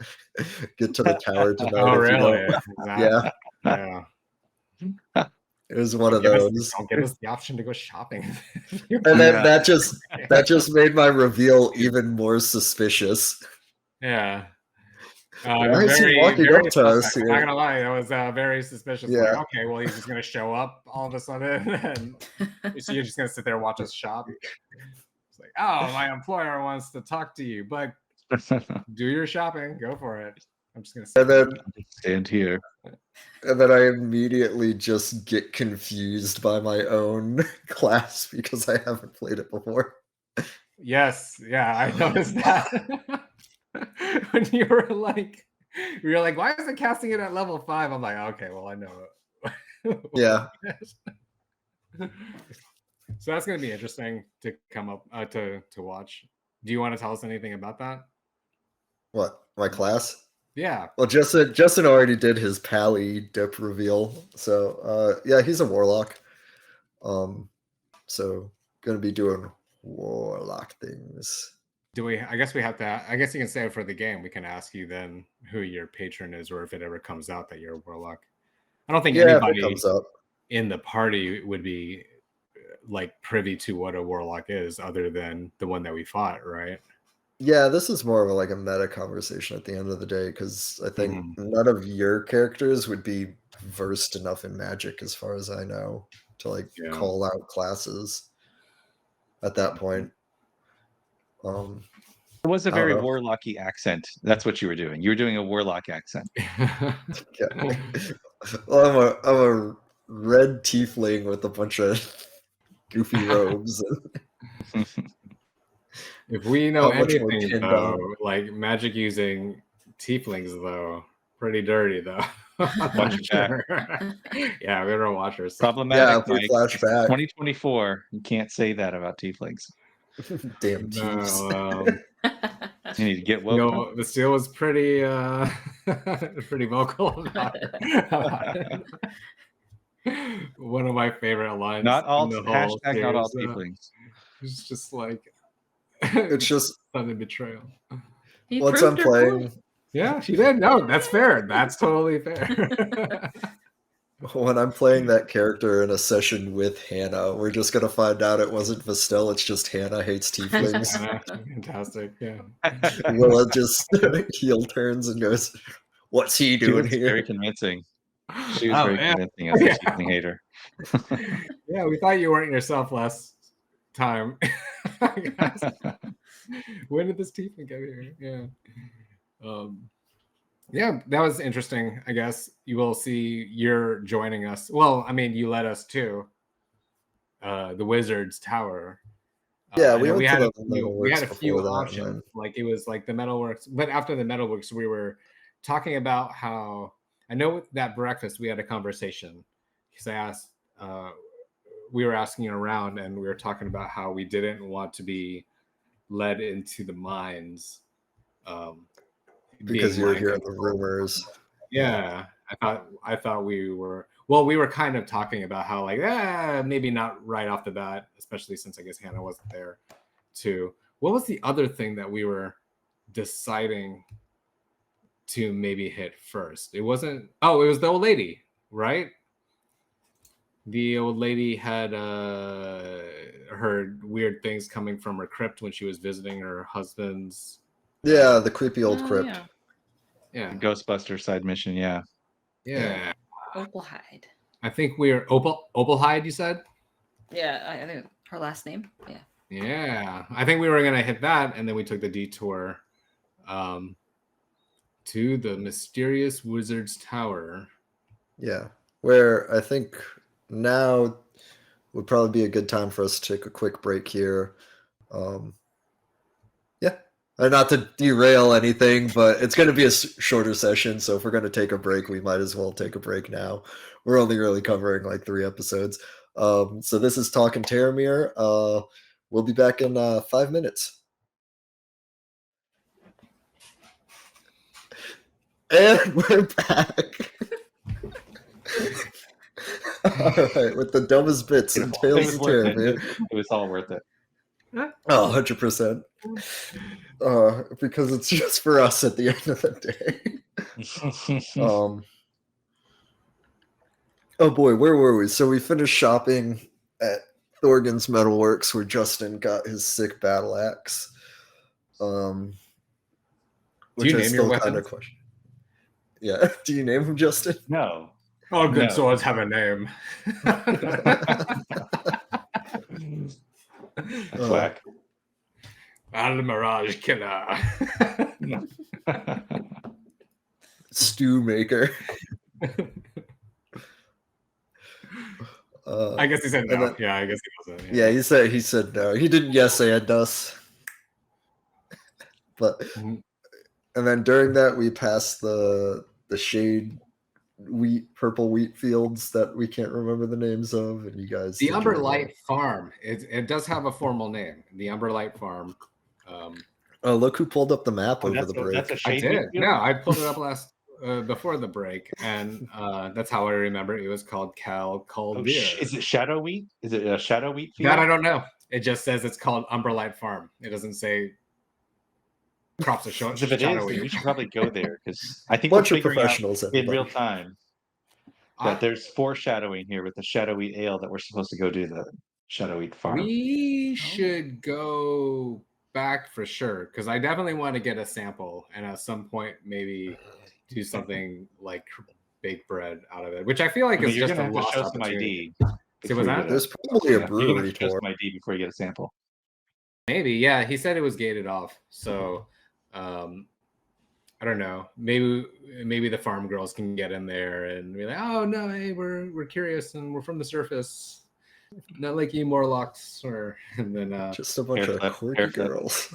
S1: get to the tower tonight.
S2: Oh, really?
S1: Yeah.
S2: Yeah.
S1: It was one of those.
S2: Don't give us the option to go shopping.
S1: And then that just made my reveal even more suspicious.
S2: Yeah.
S1: Why is he walking up to us?
S2: I'm not gonna lie, that was very suspicious.
S1: Yeah.
S2: Like, okay, well, he's just gonna show up all of a sudden, and so you're just gonna sit there and watch us shop. It's like, oh, my employer wants to talk to you, but do your shopping, go for it. I'm just gonna
S1: and then
S4: stand here.
S1: And then I immediately just get confused by my own class because I haven't played it before.
S2: Yes, yeah, I noticed that. When you were like, why is it casting it at level 5? I'm like, okay, well, I know it.
S1: Yeah.
S2: So that's going to be interesting to come up to watch. Do you want to tell us anything about that?
S1: What, my class?
S2: Yeah.
S1: Well, Justin already did his Pally dip reveal, so yeah, he's a warlock. So gonna be doing warlock things.
S2: I guess we have to. I guess you can say it for the game. We can ask you then who your patron is, or if it ever comes out that you're a warlock. I don't think anybody
S1: comes up
S2: in the party would be like privy to what a warlock is, other than the one that we fought, right?
S1: Yeah, this is more of like a meta conversation at the end of the day, because I think none of your characters would be versed enough in magic, as far as I know, to like call out classes at that point.
S4: It was a very warlocky accent. That's what you were doing. You were doing a warlock accent.
S1: Yeah. Well, I'm a red tiefling with a bunch of goofy robes.
S2: If we know
S1: How much more
S2: anything,
S1: pinned
S2: though,
S1: on.
S2: like magic using tieflings, though, pretty dirty, though.
S4: Watch your back.
S2: Yeah, we don't watch ourselves.
S4: Problematic,
S1: Yeah, if we
S4: Mike.
S1: flash back.
S4: 2024. You can't say that about tieflings.
S1: Damn teams.
S4: You need to get woke.
S2: No, the seal was pretty pretty vocal about it. One of my favorite lines.
S4: Not all
S2: in the whole
S4: hashtag not all
S2: series,
S4: tieflings.
S2: It's just like
S1: It's just
S2: sudden betrayal.
S3: He
S1: once I'm
S3: proved her
S1: playing,
S3: point.
S2: Yeah, she did. No, that's fair. That's totally fair.
S1: when I'm playing that character in a session with Hannah, we're just gonna find out it wasn't Vastel, it's just Hannah hates tieflings.
S2: Fantastic. Yeah.
S1: Willa just heel turns and goes, "What's he
S4: She
S1: doing
S4: was
S1: here?"
S4: very convincing. She was very convincing as a tiefling hater.
S2: Yeah, we thought you weren't yourself last time. When did this tiefling get here? Yeah. Yeah, that was interesting. I guess you will see you're joining us. Well, I mean, you led us to the Wizard's Tower.
S1: Yeah,
S2: we had a
S1: Metalworks
S2: few
S1: before that,
S2: options.
S1: and
S2: Like it was like the Metalworks, but after the Metalworks, we were talking about how I know that breakfast we had a conversation because I asked, we were asking around, and we were talking about how we didn't want to be led into the mines.
S1: because you're hearing the rumors.
S2: Yeah, I thought we were we were kind of talking about how like maybe not right off the bat, especially since I guess Hannah wasn't there too. What was the other thing that we were deciding to maybe hit first? It was the old lady, right? The old lady had heard weird things coming from her crypt when she was visiting her husband's.
S1: Yeah, the creepy old crypt.
S2: Yeah.
S4: The Ghostbuster side mission, yeah.
S3: Opalhide.
S2: I think we're Opalhide, you said?
S3: Yeah, I think her last name. Yeah.
S2: Yeah. I think we were gonna hit that, and then we took the detour to the mysterious Wizard's Tower.
S1: Yeah. Where I think now would probably be a good time for us to take a quick break here. Not to derail anything, but it's going to be a shorter session, so if we're going to take a break, we might as well take a break now. We're only really covering like 3 episodes. So this is Talkin Terramir. We'll be back in 5 minutes. And we're back. All right, with the dumbest bits in Tales of Terramir.
S4: It was all worth it.
S1: Oh, 100%. Because it's just for us at the end of the day. Oh boy, where were we? So we finished shopping at Thorgan's Metalworks, where Justin got his sick battle axe. Which I still kind of question. Yeah. Do you name him Justin?
S4: No.
S2: All good swords have a name.
S4: That's whack.
S2: Al Mirage Killer.
S1: Stew maker.
S2: I guess he said no. Yeah, I guess he wasn't.
S1: Yeah, he said no. He didn't yes and us. But and then during that we passed the shade purple wheat fields that we can't remember the names of, and you guys.
S2: The Umberlight Farm. It does have a formal name. The Umberlight Farm.
S1: Oh, look who pulled up the map over the break.
S4: That's a shade
S2: I did.
S4: field?
S2: Yeah, I pulled it up before the break, and that's how I remember it was called Cal Caldir.
S4: Is it shadow wheat? Is it a shadow wheat field?
S2: That I don't know. It just says it's called Umberlight Farm. It doesn't say crops of short.
S4: If it is, then we should probably go there because I think
S1: bunch
S4: we're
S1: of
S4: figuring
S1: professionals
S4: out in real time that there's foreshadowing here with the shadow wheat ale that we're supposed to go do the shadow wheat farm.
S2: We should go back for sure, because I definitely want to get a sample, and at some point maybe do something like bake bread out of it, which I feel like is
S4: you're
S2: just
S4: gonna
S2: a
S4: have to
S2: lost
S4: show some
S2: opportunity.
S4: ID.
S2: See what's that?
S1: There's probably a
S4: You're
S1: brewery
S4: gonna have to show
S1: tour.
S4: some ID before you get a sample.
S2: Maybe, yeah. He said it was gated off, so I don't know. Maybe the farm girls can get in there and be like, "Oh no, hey, we're curious and we're from the surface, not like you Morlocks," or and then
S1: Just a bunch of quirky girls.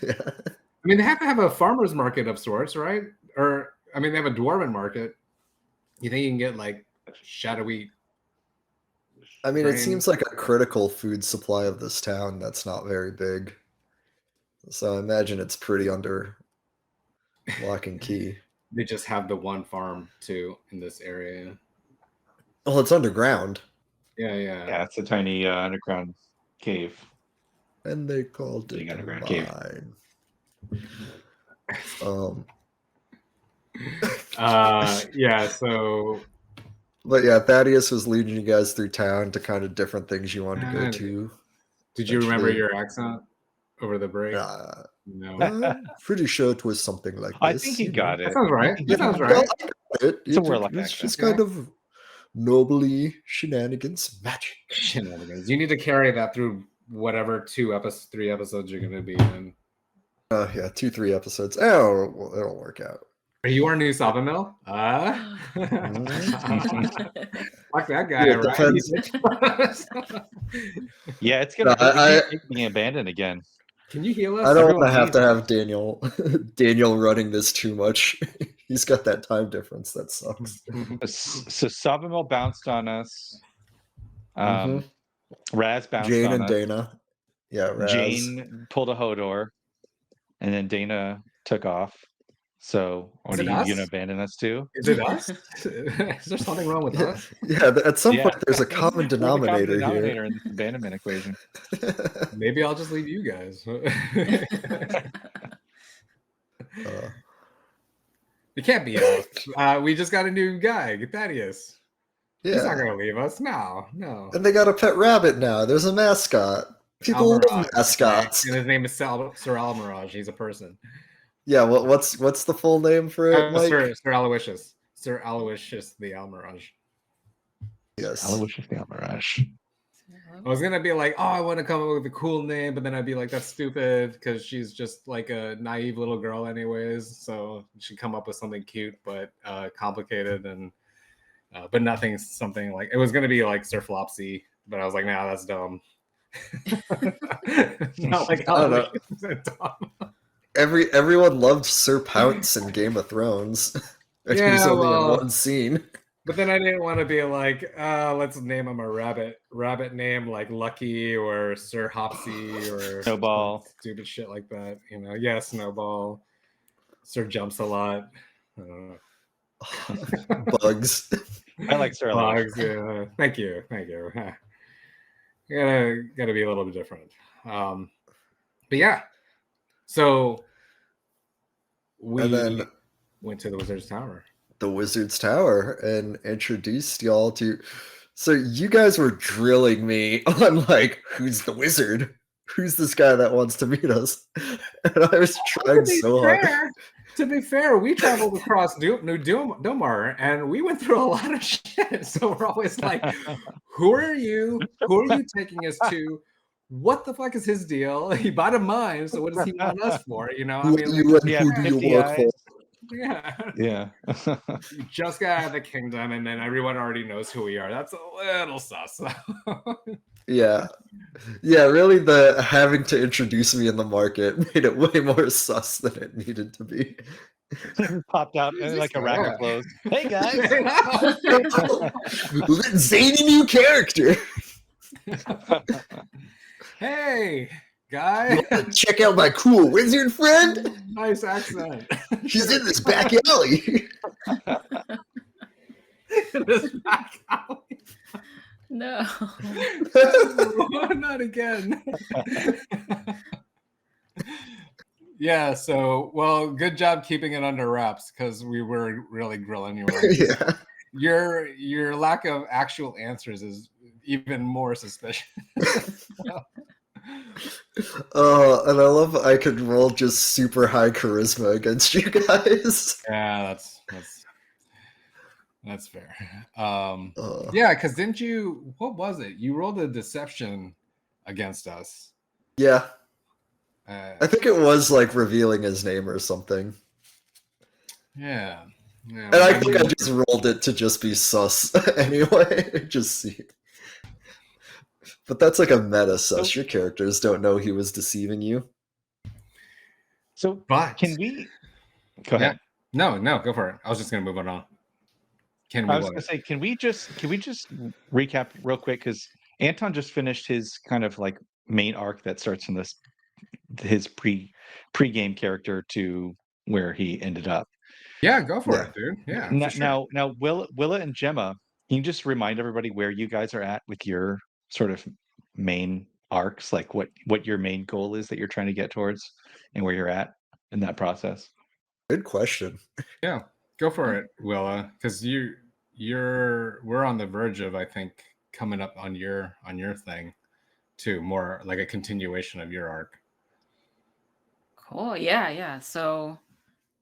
S1: Yeah.
S2: I mean, they have to have a farmer's market of sorts, right? Or I mean, they have a dwarven market. You think you can get like shadowy?
S1: I mean,
S2: grain?
S1: it seems like a critical food supply of this town that's not very big. So I imagine it's pretty under lock and key.
S2: They just have the one farm too in this area.
S1: Well, it's underground.
S2: Yeah.
S4: It's a tiny underground cave.
S1: And they called
S4: Big
S1: it
S4: underground
S1: mine.
S2: Yeah, so
S1: But yeah, Thaddeus was leading you guys through town to kind of different things you wanted to go to.
S2: Did you remember your accent over the break? No.
S1: Pretty sure it was something like this.
S4: I think he got it.
S2: That sounds right. That sounds
S1: Well,
S2: right.
S1: I got it.
S4: It's a warlock
S1: It's
S4: accent.
S1: just kind of nobly shenanigans magic.
S2: Shenanigans. You need to carry that through whatever 3 episodes you're going to be in.
S1: Yeah, 2-3 episodes. Oh, well, it'll work out.
S2: Are you our new Savamil? Fuck that guy,
S1: Yeah,
S2: right?
S4: Yeah, it's gonna be abandoned again.
S2: Can you heal us?
S1: I don't want to have Daniel running this too much. He's got that time difference that sucks.
S4: So Savamil bounced on us. Raz bounced
S1: Jane
S4: on
S1: and
S4: us.
S1: Dana. Yeah, Raz.
S4: Jane pulled a Hodor, and then Dana took off. So, are you going to abandon us too?
S2: Is it us? Is there something wrong with us?
S1: Yeah, at some point there's a common denominator here.
S4: In this abandonment equation.
S2: Maybe I'll just leave you guys. It can't be us. We just got a new guy, Thaddeus. Yeah. He's not going to leave us. No.
S1: And they got a pet rabbit now. There's a mascot. People love mascots.
S2: And his name is Sir Almirage. He's a person.
S1: Yeah, what's the full name for it, Mike?
S2: Sir Aloysius. Sir Aloysius the Almirage.
S1: Yes.
S4: Aloysius the Almirage.
S2: I was gonna be like, oh, I want to come up with a cool name, but then I'd be like, that's stupid because she's just like a naive little girl, anyways. So you should come up with something cute but complicated and but nothing something like it was gonna be like Sir Flopsy, but I was like, nah, that's dumb. Not like dumb.
S1: Everyone loved Sir Pounce in Game of Thrones. He was only in one scene.
S2: But then I didn't want to be like, let's name him a rabbit name like Lucky or Sir Hopsy or
S4: Snowball,
S2: stupid shit like that. Yeah, Snowball. Sir Jumps a lot.
S1: Bugs.
S4: I like Sir
S2: Bugs. Yeah. Thank you. Gotta be a little bit different. But yeah. So we went to the Wizard's Tower.
S1: The Wizard's Tower and introduced y'all to. So you guys were drilling me on like, who's the wizard? Who's this guy that wants to meet us? And I was trying so hard.
S2: To be fair, we traveled across New Domar and we went through a lot of shit. So we're always like, who are you? Who are you taking us to? What the fuck is his deal? He bought a mine, so what does he want us for? Who do you work for?
S4: Yeah.
S2: You just got out of the kingdom, and then everyone already knows who we are. That's a little sus.
S1: Yeah. Really, the having to introduce me in the market made it way more sus than it needed to be.
S4: Popped out in like a rack of clothes. Hey guys,
S1: zany new character.
S2: Hey, guy.
S1: Check out my cool wizard friend.
S2: Nice accent.
S1: She's in this back alley.
S3: No.
S2: Not again. Yeah, so, good job keeping it under wraps because we were really grilling you.
S1: Yeah.
S2: Your lack of actual answers is even more suspicious.
S1: And I love I could roll just super high charisma against you guys.
S2: Yeah, that's fair.
S1: Uh,
S2: Yeah, because didn't you? What was it? You rolled a deception against us.
S1: yeah,
S2: Uh,
S1: I think it was like revealing his name or something.
S2: yeah.
S1: And I think I just rolled it to just be sus anyway. Just see. But that's like a meta sus. Your characters don't know he was deceiving you.
S4: So,
S2: But
S4: can we go ahead?
S2: No, go for it. I was just gonna move on.
S4: I was going to say, can we just recap real quick, because Anton just finished his kind of like main arc that starts from his pre-game character to where he ended up.
S2: Yeah, go for
S1: Yeah.
S2: it, dude. Yeah.
S4: Now,
S2: For sure.
S4: now, Willa and Gemma, can you just remind everybody where you guys are at with your sort of main arcs, like what your main goal is that you're trying to get towards, and where you're at in that process?
S1: Good question.
S2: Yeah, go for it, Willa, because we're on the verge of, I think, coming up on your thing too, more like a continuation of your arc.
S3: Cool. Yeah. So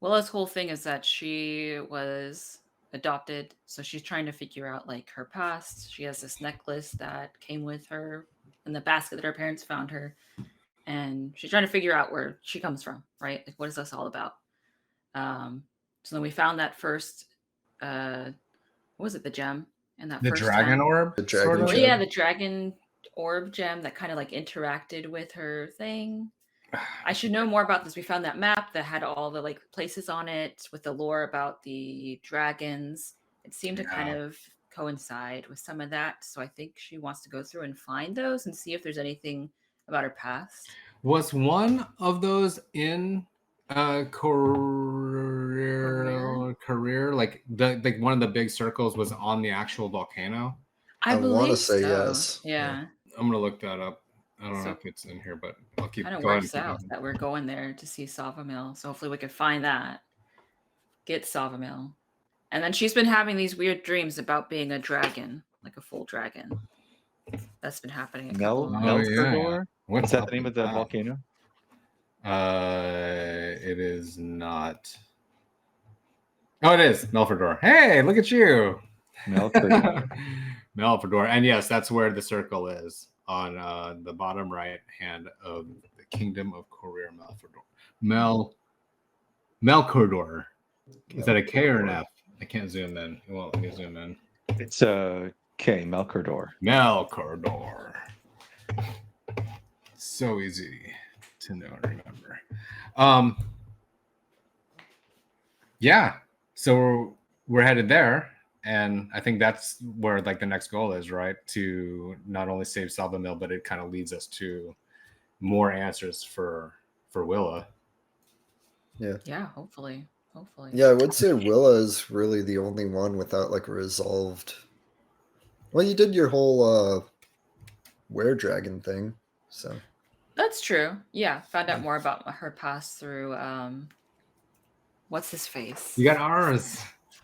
S3: Willa's whole thing is that she was adopted, so she's trying to figure out like her past. She has this necklace that came with her in the basket that her parents found her, and she's trying to figure out where she comes from, right? Like, what is this all about? So then we found that first, what was it, the gem in that
S2: The
S3: first
S2: dragon
S3: town?
S2: orb,
S1: The dragon
S2: sort of?
S1: gem.
S3: Yeah, the dragon orb gem that kind of like interacted with her thing. I should know more about this. We found that map that had all the like places on it with the lore about the dragons. It seemed to kind of coincide with some of that. So I think she wants to go through and find those and see if there's anything about her past.
S2: Was one of those in career like one of the big circles was on the actual volcano?
S3: I
S1: want to
S3: believe
S1: say
S3: so.
S1: yes.
S3: Yeah.
S2: I'm gonna look that up. I don't know
S3: So
S2: if it's in here, but I'll keep
S3: kind of
S2: going.
S3: works out that we're going there to see Savamil. So hopefully we can find that, get Savamil. And then she's been having these weird dreams about being a dragon, like a full dragon. That's been happening.
S4: Melkordor? What's that the name of the volcano?
S2: It is not. Oh, it is Melfordor. Hey, look at you,
S4: Melkordor.
S2: Melfordor, and yes, that's where the circle is on the bottom right hand of the Kingdom of Korir, Melfordor. Melkordor. Is that a K or an F? I can't zoom in. It won't let me zoom in.
S4: It's a K, Melkordor.
S2: Melkordor. So easy to know and remember. Yeah. So we're headed there, and I think that's where like the next goal is, right? To not only save Savamil, but it kind of leads us to more answers for Willa.
S3: Yeah, hopefully.
S1: Yeah, I would say Willa is really the only one without like resolved. Well, you did your whole were-dragon thing, so
S3: That's true. Yeah, found out more about her past through what's his face?
S2: You got ours.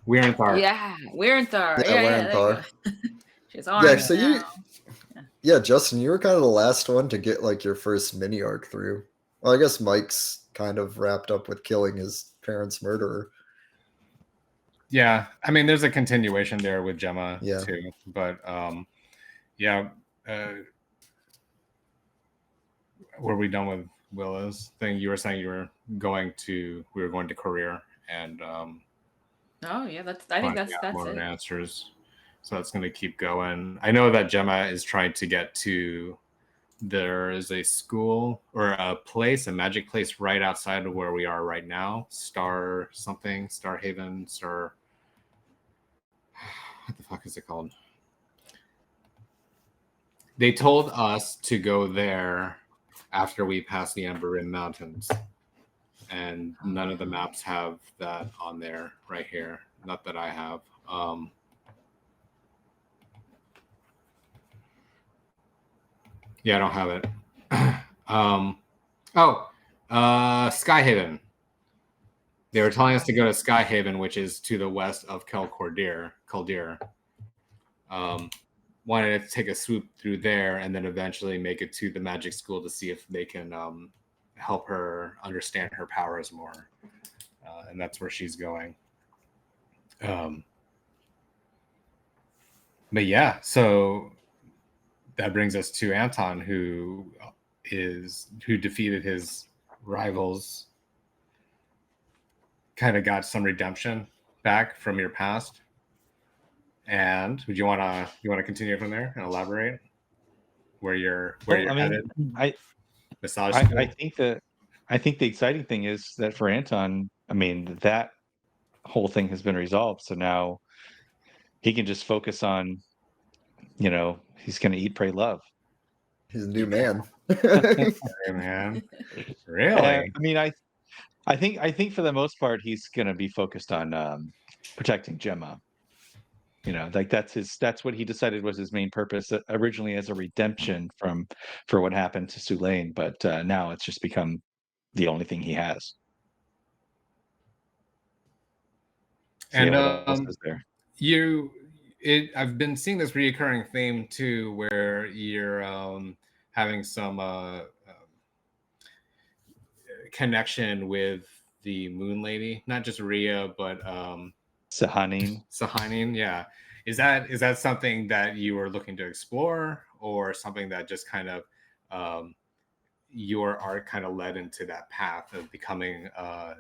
S2: Werenthar.
S3: Yeah, Werenthar.
S1: Yeah, Werenthar.
S3: She's arms
S1: so
S3: now.
S1: yeah, Justin, you were kind of the last one to get like your first mini arc through. Well, I guess Mike's kind of wrapped up with killing his parents' murderer.
S2: Yeah, I mean, there's a continuation there with Gemma too, but were we done with Willa's thing? You were saying we were going to career and
S3: oh yeah, I think that's
S2: more
S3: it.
S2: Answers. So that's going to keep going. I know that Gemma is trying to get to. There is a school or a place, a magic place right outside of where we are right now. Star Haven. What the fuck is it called? They told us to go there after we pass the Amber Rim Mountains. And none of the maps have that on there right here. Not that I have. Yeah, I don't have it. Skyhaven. They were telling us to go to Skyhaven, which is to the west of Kaldir. wanted to take a swoop through there and then eventually make it to the magic school to see if they can help her understand her powers more. And that's where she's going. But yeah, so that brings us to Anton, who defeated his rivals, kind of got some redemption back from your past. And would you want to continue from there and elaborate where you're headed?
S4: I think the exciting thing is that for Anton, I mean, that whole thing has been resolved. So now he can just focus on, he's going to eat, pray, love.
S1: He's a new man.
S2: Hey, man, really?
S4: I mean, I think for the most part he's going to be focused on protecting Gemma. Like that's what he decided was his main purpose originally, as a redemption for what happened to Sulaine. But now it's just become the only thing he has.
S2: So and what else is there? I've been seeing this reoccurring theme too, where you're having some connection with the Moon Lady, not just Rhea, but Sahanine, yeah. Is that something that you were looking to explore, or something that just kind of your art kind of led into that path of becoming, I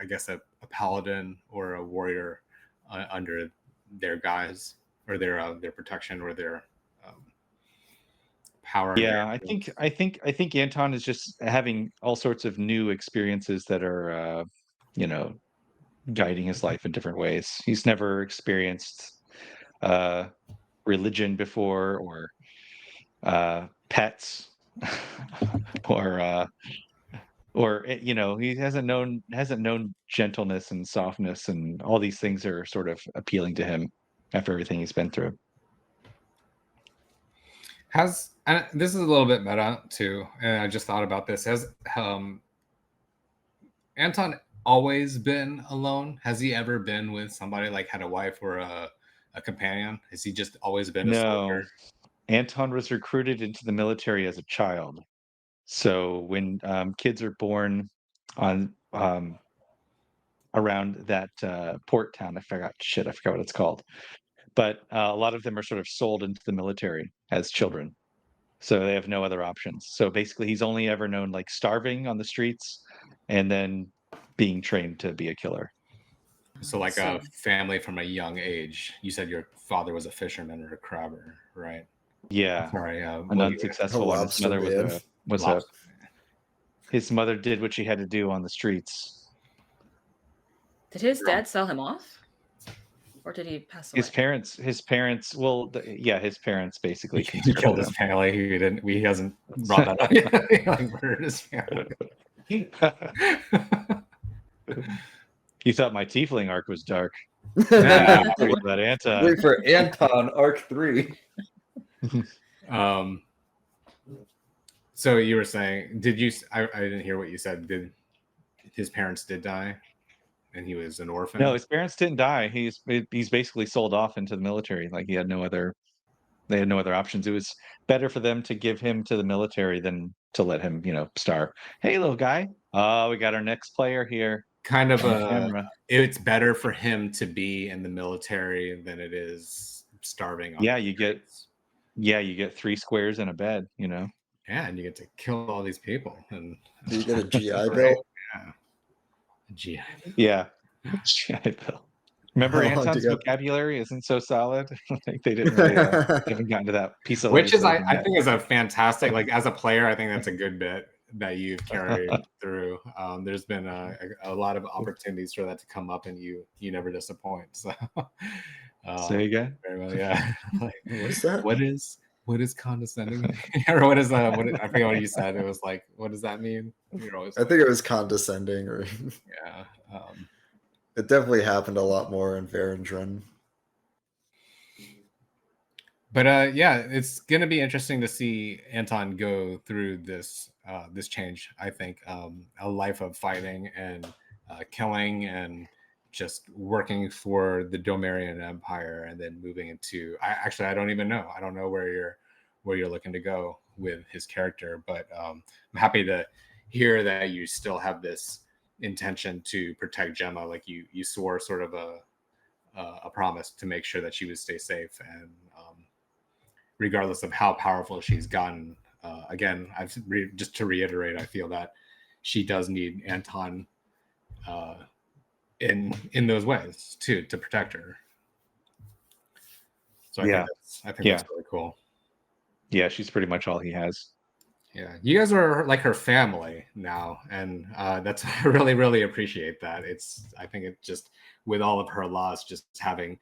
S2: guess, a paladin or a warrior under their guise, or their protection, or their power?
S4: Yeah, I think Anton is just having all sorts of new experiences that are, guiding his life in different ways. He's never experienced religion before, or pets, or he hasn't known gentleness and softness, and all these things are sort of appealing to him after everything he's been through.
S2: And this is a little bit meta too, and I just thought about this. Has Anton always been alone? Has he ever been with somebody, like had a wife or a companion? Has he just always been a soldier?
S4: Anton was recruited into the military as a child. So when kids are born on around that port town, I forgot what it's called, but a lot of them are sort of sold into the military as children, so they have no other options. So basically he's only ever known like starving on the streets and then being trained to be a killer.
S2: So like a family from a young age. You said your father was a fisherman or a crabber, right?
S4: Yeah.
S2: Sorry,
S4: an unsuccessful one. His mother his mother did what she had to do on the streets.
S3: Did his dad sell him off? Or did he pass away?
S4: His parents, well, his parents basically
S2: he killed his family. He hasn't brought that up yet. He like murdered his family.
S4: You thought my tiefling arc was dark.
S2: Yeah.
S4: About Anton.
S1: Wait for Anton arc 3.
S2: So you were saying, I didn't hear what you said. Did his parents die, and he was an orphan?
S4: No, his parents didn't die. He's basically sold off into the military. Like they had no other options. It was better for them to give him to the military than to let him, starve. Hey, little guy. Oh, we got our next player here.
S2: Kind of it's better for him to be in the military than it is starving.
S4: You get 3 squares in a bed, Yeah,
S2: and you get to kill all these people. And
S1: do you get a GI Bill?
S2: Yeah. GI.
S4: Yeah. GI Bill. Remember, Anton's vocabulary isn't so solid. Like they didn't really haven't gotten to that piece of
S2: which is I think is a fantastic, like as a player, I think that's a good bit that you've carried through. There's been a lot of opportunities for that to come up, and you never disappoint. So
S4: say again.
S2: Very well, yeah. Like,
S1: what's that?
S2: What is condescending? Or what is I forget what you said. It was like, what does that mean? You're always
S1: I think it was condescending, or
S2: yeah.
S1: It definitely happened a lot more in Varendren.
S2: But yeah, it's going to be interesting to see Anton go through this change. I think a life of fighting and killing and just working for the Domerian Empire and then moving into. I don't even know. I don't know where you're looking to go with his character, but I'm happy to hear that you still have this intention to protect Gemma. Like you swore sort of a promise to make sure that she would stay safe, and regardless of how powerful she's gotten. Again, just to reiterate, I feel that she does need Anton in those ways to protect her. So I think that's really cool.
S4: Yeah, she's pretty much all he has.
S2: Yeah, you guys are like her family now, and that's I really, really appreciate that. I think it just with all of her loss, just having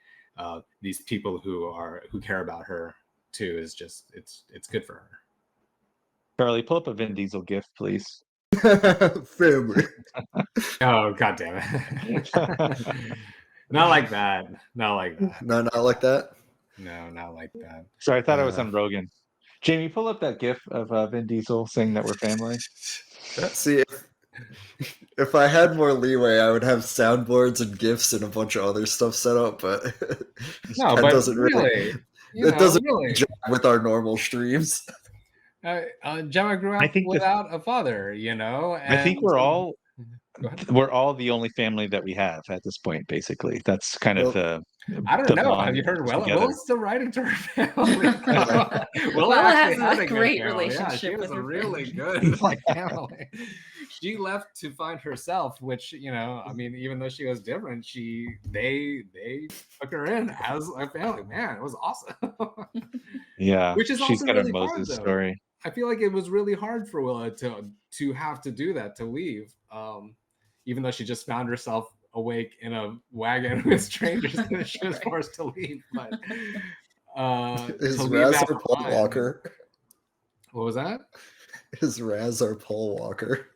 S2: these people who care about her too is just it's good for her.
S4: Charlie, pull up a Vin Diesel gift, please.
S1: Family.
S2: Oh, God damn it. Not like that. Not like that.
S1: No, not like that.
S2: No, not like that.
S4: Sorry, I thought I was on Rogan. Jamie, pull up that gif of Vin Diesel saying that we're family.
S1: See, if I had more leeway, I would have soundboards and GIFs and a bunch of other stuff set up, but
S2: no,
S1: that
S2: but
S1: doesn't
S2: really,
S1: it doesn't
S2: really
S1: jive with our normal streams.
S2: Gemma grew up without a father, and
S4: I think we're all the only family that we have at this point. Basically, that's kind of the.
S2: I don't know. Have you heard Willa? Willa's still writing to her family. Willa actually has a great relationship. Yeah, she was a really good family. She left to find herself, which even though she was different, they took her in as a family. Man, it was awesome.
S4: Yeah,
S2: which is
S4: she's
S2: also
S4: got
S2: really
S4: a Moses
S2: hard,
S4: story.
S2: I feel like it was really hard for Willa to have to do that, to leave, even though she just found herself awake in a wagon with strangers and she was forced to leave. But
S1: is Raz our Paul Walker?
S2: What was that?
S1: Is Raz our Paul Walker?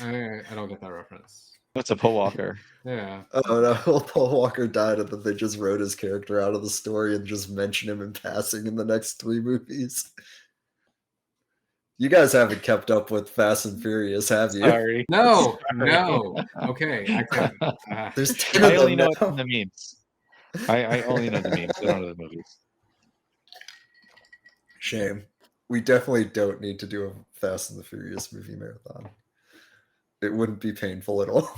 S2: I don't get that reference.
S4: What's a Paul Walker?
S2: Yeah.
S1: Oh no, Paul Walker died and then they just wrote his character out of the story and just mention him in passing in the next 3 movies. You guys haven't kept up with Fast and Furious, have you?
S4: Sorry.
S2: No. Okay.
S1: There's 10
S4: I
S1: of
S4: only
S1: them
S4: know
S1: now.
S4: it from the memes. I only know the memes. I don't know the movies.
S1: Shame. We definitely don't need to do a Fast and the Furious movie marathon. It wouldn't be painful at
S2: all.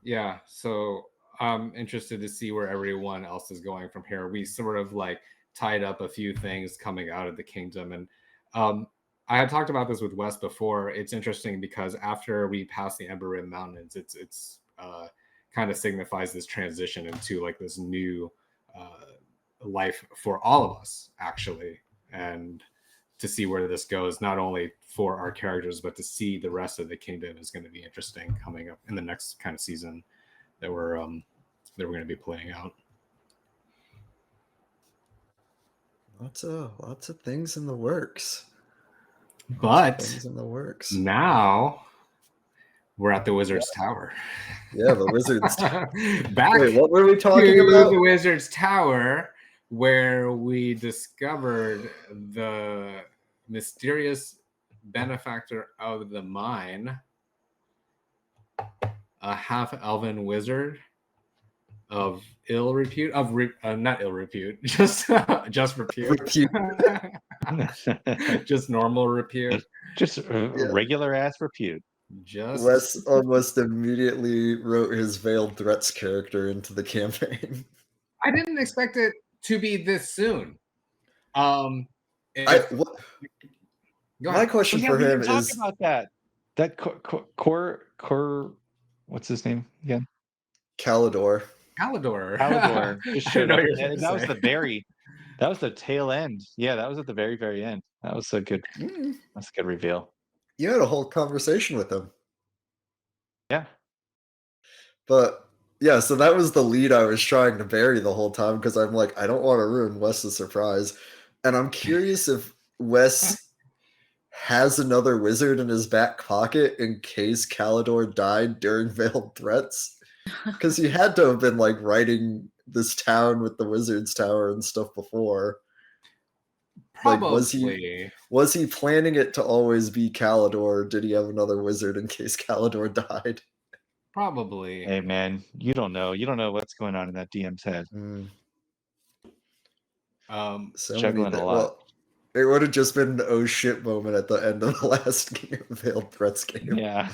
S2: Yeah. So I'm interested to see where everyone else is going from here. We sort of tied up a few things coming out of the kingdom, and I had talked about this with Wes before. It's interesting because after we pass the Ember Rim Mountains, it's kind of signifies this transition into this new life for all of us, actually, and to see where this goes, not only for our characters, but to see the rest of the kingdom is going to be interesting coming up in the next kind of season that we're going to be playing out.
S1: Lots of things in the works.
S2: But now we're at the Wizard's Tower.
S1: Yeah, the Wizard's
S2: Back.
S1: Wait, what were we talking about?
S2: The Wizard's Tower, where we discovered the mysterious benefactor of the mine, a half-elven wizard of ill repute, not ill repute, just repute. Just normal repute.
S4: Just regular ass repute.
S1: Wes almost immediately wrote his Veiled Threats character into the campaign.
S2: I didn't expect it to be this soon.
S1: My question for him is
S4: about that core what's his name again?
S2: Calidor.
S4: Just showed up. That was that was the tail end. Yeah, that was at the very, very end. That was a good that's a good reveal.
S1: You had a whole conversation with him.
S4: Yeah.
S1: But yeah, so that was the lead I was trying to bury the whole time because I'm like, I don't want to ruin Wes's surprise. And I'm curious if Wes has another wizard in his back pocket in case Calidor died during Veiled Threats. Because he had to have been writing this town with the Wizard's Tower and stuff before.
S2: Probably.
S1: Was he planning it to always be Calidor, or did he have another wizard in case Calidor died?
S2: Probably.
S4: Hey man, you don't know. You don't know what's going on in that DM's head.
S1: So
S4: Juggling
S1: many
S4: a lot.
S1: Well, it would have just been an oh shit moment at the end of the last game, Veiled Threats game.
S4: Yeah.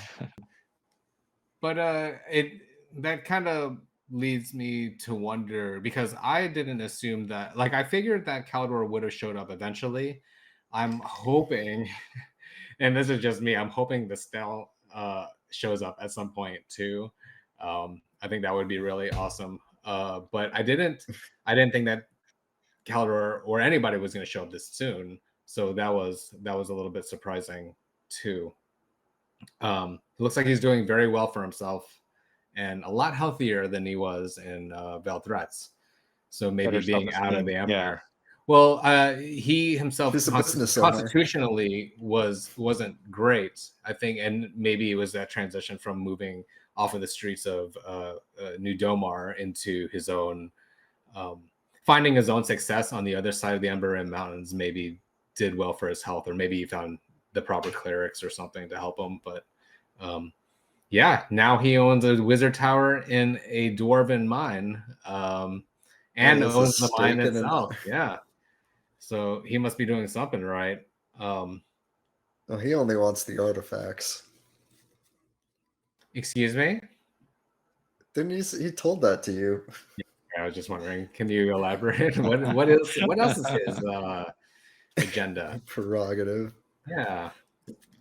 S2: But that kind of leads me to wonder, because I didn't assume that, like, I figured that Calidor would have showed up eventually. I'm hoping, and this is just me, I'm hoping the Stell shows up at some point too. I think that would be really awesome. But I didn't think that Calidor or anybody was going to show up this soon. So that was a little bit surprising too. It looks like he's doing very well for himself and a lot healthier than he was in Veiled Threats. So maybe
S4: Better
S2: being out of the
S4: self-esteem,
S2: Empire. Well, he himself
S1: He's a business owner.
S2: constitutionally wasn't great, I think, and maybe it was that transition from moving off of the streets of New Domar into his own, finding his own success on the other side of the Ember Rim Mountains. Maybe did well for his health, or maybe he found the proper clerics or something to help him. But yeah, now he owns a wizard tower in a dwarven mine, and owns the mine itself. Yeah. So he must be doing something right.
S1: He only wants the artifacts.
S2: Excuse me?
S1: Didn't he told that to you?
S2: Yeah, I was just wondering, can you elaborate? What else is his agenda?
S1: Prerogative.
S2: Yeah.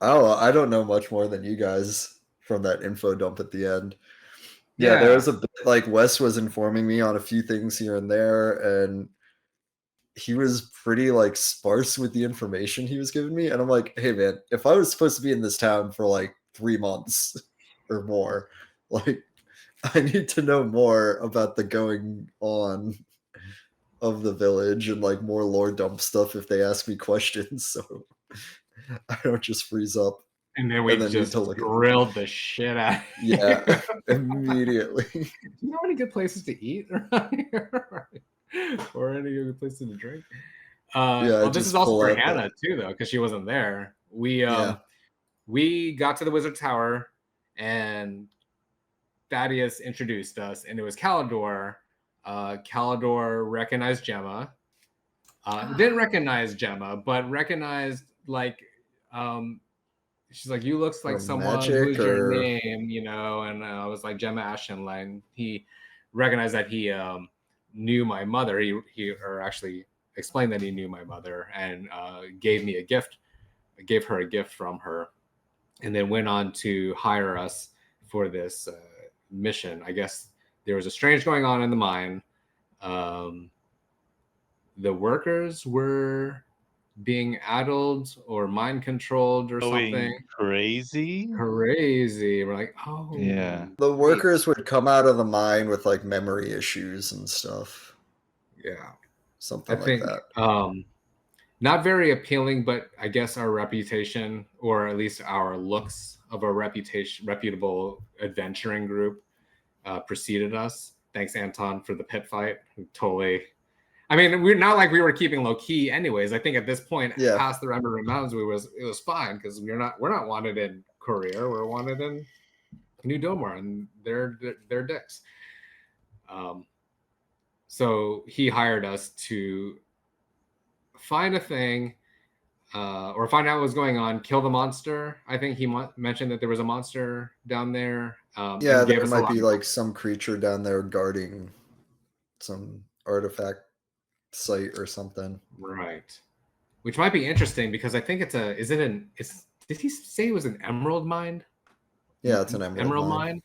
S1: Oh, I don't know much more than you guys from that info dump at the end. Yeah, there was a bit, like, Wes was informing me on a few things here and there, and he was pretty like sparse with the information he was giving me. And I'm like, hey man, if I was supposed to be in this town for like 3 months or more, like, I need to know more about the going on of the village and like more lore dump stuff if they ask me questions, so I don't just freeze up.
S2: And then we just grilled the shit out.
S1: Yeah, immediately.
S2: Do you know any good places to eat around here? Or any good places to drink? This is also for Hannah too, though, because she wasn't there. We got to the Wizard Tower, and Thaddeus introduced us, and it was Calidor. Calidor recognized Gemma. Didn't recognize Gemma, but recognized, like, she's like, you looks like someone, who's your name, you know? And I was like, Gemma Ashenline. He recognized that he knew my mother. He actually explained that he knew my mother, and gave me a gift. I gave her a gift from her, and then went on to hire us for this mission. I guess there was a strange going on in the mine. The workers were being addled or mind controlled or something.
S4: Crazy.
S2: We're like, oh
S4: yeah.
S1: The workers would come out of the mine with like memory issues and stuff.
S2: Yeah.
S1: Something like that.
S2: Not very appealing, but I guess our reputation, or at least our looks of a reputable adventuring group, preceded us. Thanks, Anton, for the pit fight. Totally. I mean, we're not like we were keeping low key, anyways. I think at this point, past the Ember Rim Mountains, it was fine, because we're not wanted in Courier. We're wanted in New Domar, and they're dicks. So he hired us to find a thing, or find out what was going on, kill the monster. I think he mentioned that there was a monster down there.
S1: Yeah, there might be like some creature down there guarding some artifact site or something.
S2: Right. Which might be interesting, because I think did he say it was an emerald mine?
S1: Yeah, it's an emerald mine.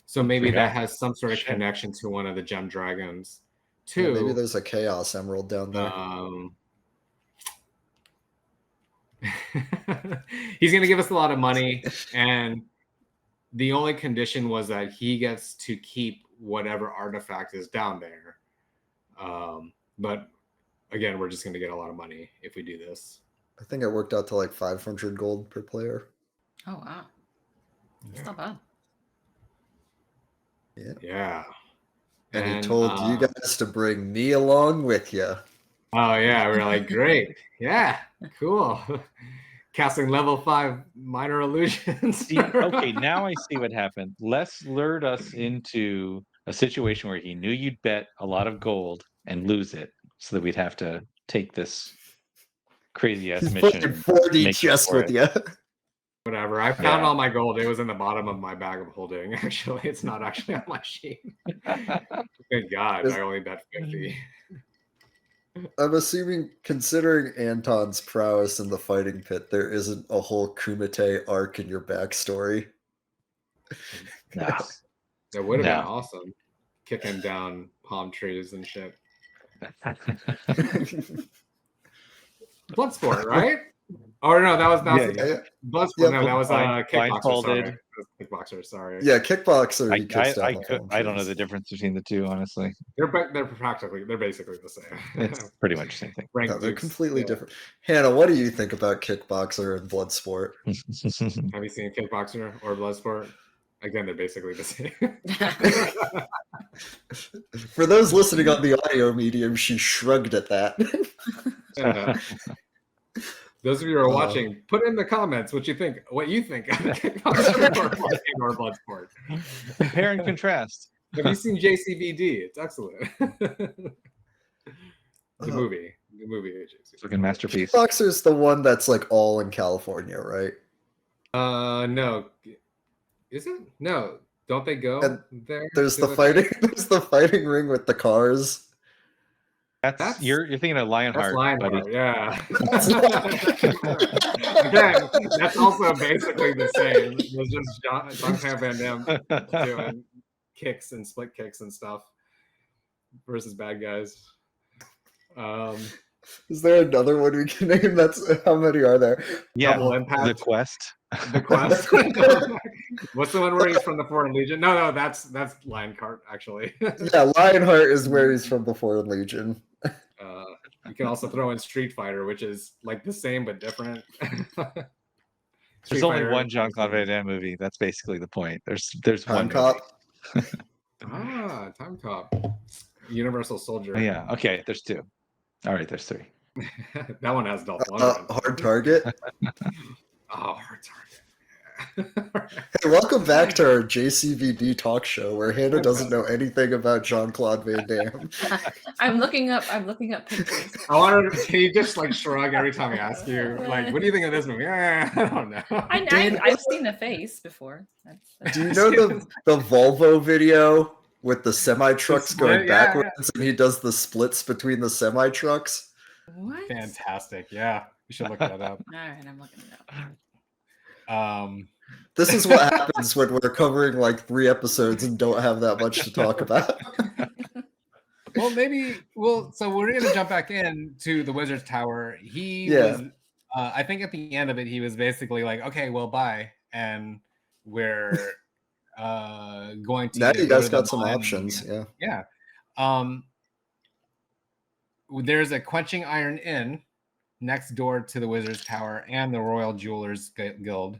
S2: So maybe that has some sort of connection to one of the gem dragons too.
S1: Yeah, maybe there's a chaos emerald down there.
S2: He's going to give us a lot of money, and the only condition was that he gets to keep whatever artifact is down there. But again, we're just going to get a lot of money if we do this.
S1: I think it worked out to like 500 gold per player.
S3: Oh, wow. It's not bad.
S2: Yeah.
S1: And he told you guys to bring me along with you.
S2: Oh yeah, we're like, great, yeah, cool. Casting level 5 minor illusions.
S4: See, okay, now I see what happened. Les lured us into a situation where he knew you'd bet a lot of gold and lose it, so that we'd have to take this crazy ass
S1: He's
S4: mission.
S1: playing
S4: and
S1: 4D
S4: make up
S1: chess
S4: for
S1: with
S4: it.
S1: you.
S2: Whatever. I found
S4: Yeah.
S2: all my gold. It was in the bottom of my bag of holding. Actually, it's not actually on my sheet. Thank God, I only bet 50.
S1: I'm assuming, considering Anton's prowess in the fighting pit, there isn't a whole Kumite arc in your backstory.
S4: No.
S2: That would have been
S4: No.
S2: awesome. Kicking down palm trees and shit. Bloodsport, right? Oh no, that was
S4: Yeah.
S2: Bloodsport.
S1: Yeah,
S2: No, that was Kickboxer.
S4: blindfolded.
S2: Sorry, Kickboxer. Sorry.
S1: Yeah, Kickboxer. You kissed out the palm
S4: I don't know
S1: trees.
S4: the difference between the two, honestly.
S2: They're basically the same.
S4: It's pretty much the same thing.
S2: Rank
S1: No, they're
S2: dukes,
S1: completely
S2: yeah.
S1: different. Hannah, what do you think about Kickboxer and Bloodsport?
S2: Have you seen Kickboxer or Bloodsport? Again, they're basically the same.
S1: For those listening on the audio medium, she shrugged at that.
S2: Those of you who are watching, put in the comments what you think of Kickboxer or Bloodsport.
S4: Compare and contrast.
S2: Have you seen JCVD? It's excellent. The movie.
S4: It's like a masterpiece.
S1: Kickboxer's the one that's like all in California, right?
S2: No. Is it? No. Don't they go
S1: And
S2: there?
S1: There's
S2: to
S1: the fighting. There's the fighting ring with the cars.
S4: That's you're thinking of Lionheart, buddy.
S2: Lionheart, yeah. Again, that's also basically the same. It's just Jean-Claude Van Damme doing kicks and split kicks and stuff versus bad guys.
S1: Is there another one we can name? That's how many are there?
S4: Yeah,
S2: Double Impact.
S4: The Quest.
S2: The Quest. What's the one where he's from the Foreign Legion? No, that's Lionheart actually.
S1: Yeah, Lionheart is where he's from the Foreign Legion.
S2: You can also throw in Street Fighter, which is like the same but different.
S4: There's only one Jean-Claude Van Damme movie. That's basically the point. There's
S1: Time
S4: one
S1: Cop.
S2: Time Cop. Universal Soldier.
S4: Oh, yeah. Okay, there's two. All right, there's three.
S2: That one has Dolph Lundgren.
S1: Hard Target.
S2: Hard Target.
S1: Hey, welcome back to our JCVD talk show, where Hannah doesn't know anything about Jean-Claude Van Damme.
S3: I'm looking up pictures.
S2: I wanted to. Can you just like shrug every time I ask you? Like, what do you think of this movie? I don't know.
S3: I've seen the face before.
S1: Do you know the Volvo video with the semi trucks going backwards, and he does the splits between the semi trucks?
S3: What?
S2: Fantastic! Yeah, you should look that up.
S3: All right, I'm looking it up.
S1: This is what happens when we're covering like 3 episodes and don't have that much to talk about.
S2: So we're gonna jump back into the Wizard's Tower. He was, I think at the end of it, he was basically like, "Okay, well, bye," and we're going to.
S1: Now you guys got some options,
S2: yeah. There's a Quenching Iron Inn next door to the Wizard's Tower and the Royal Jewelers Guild,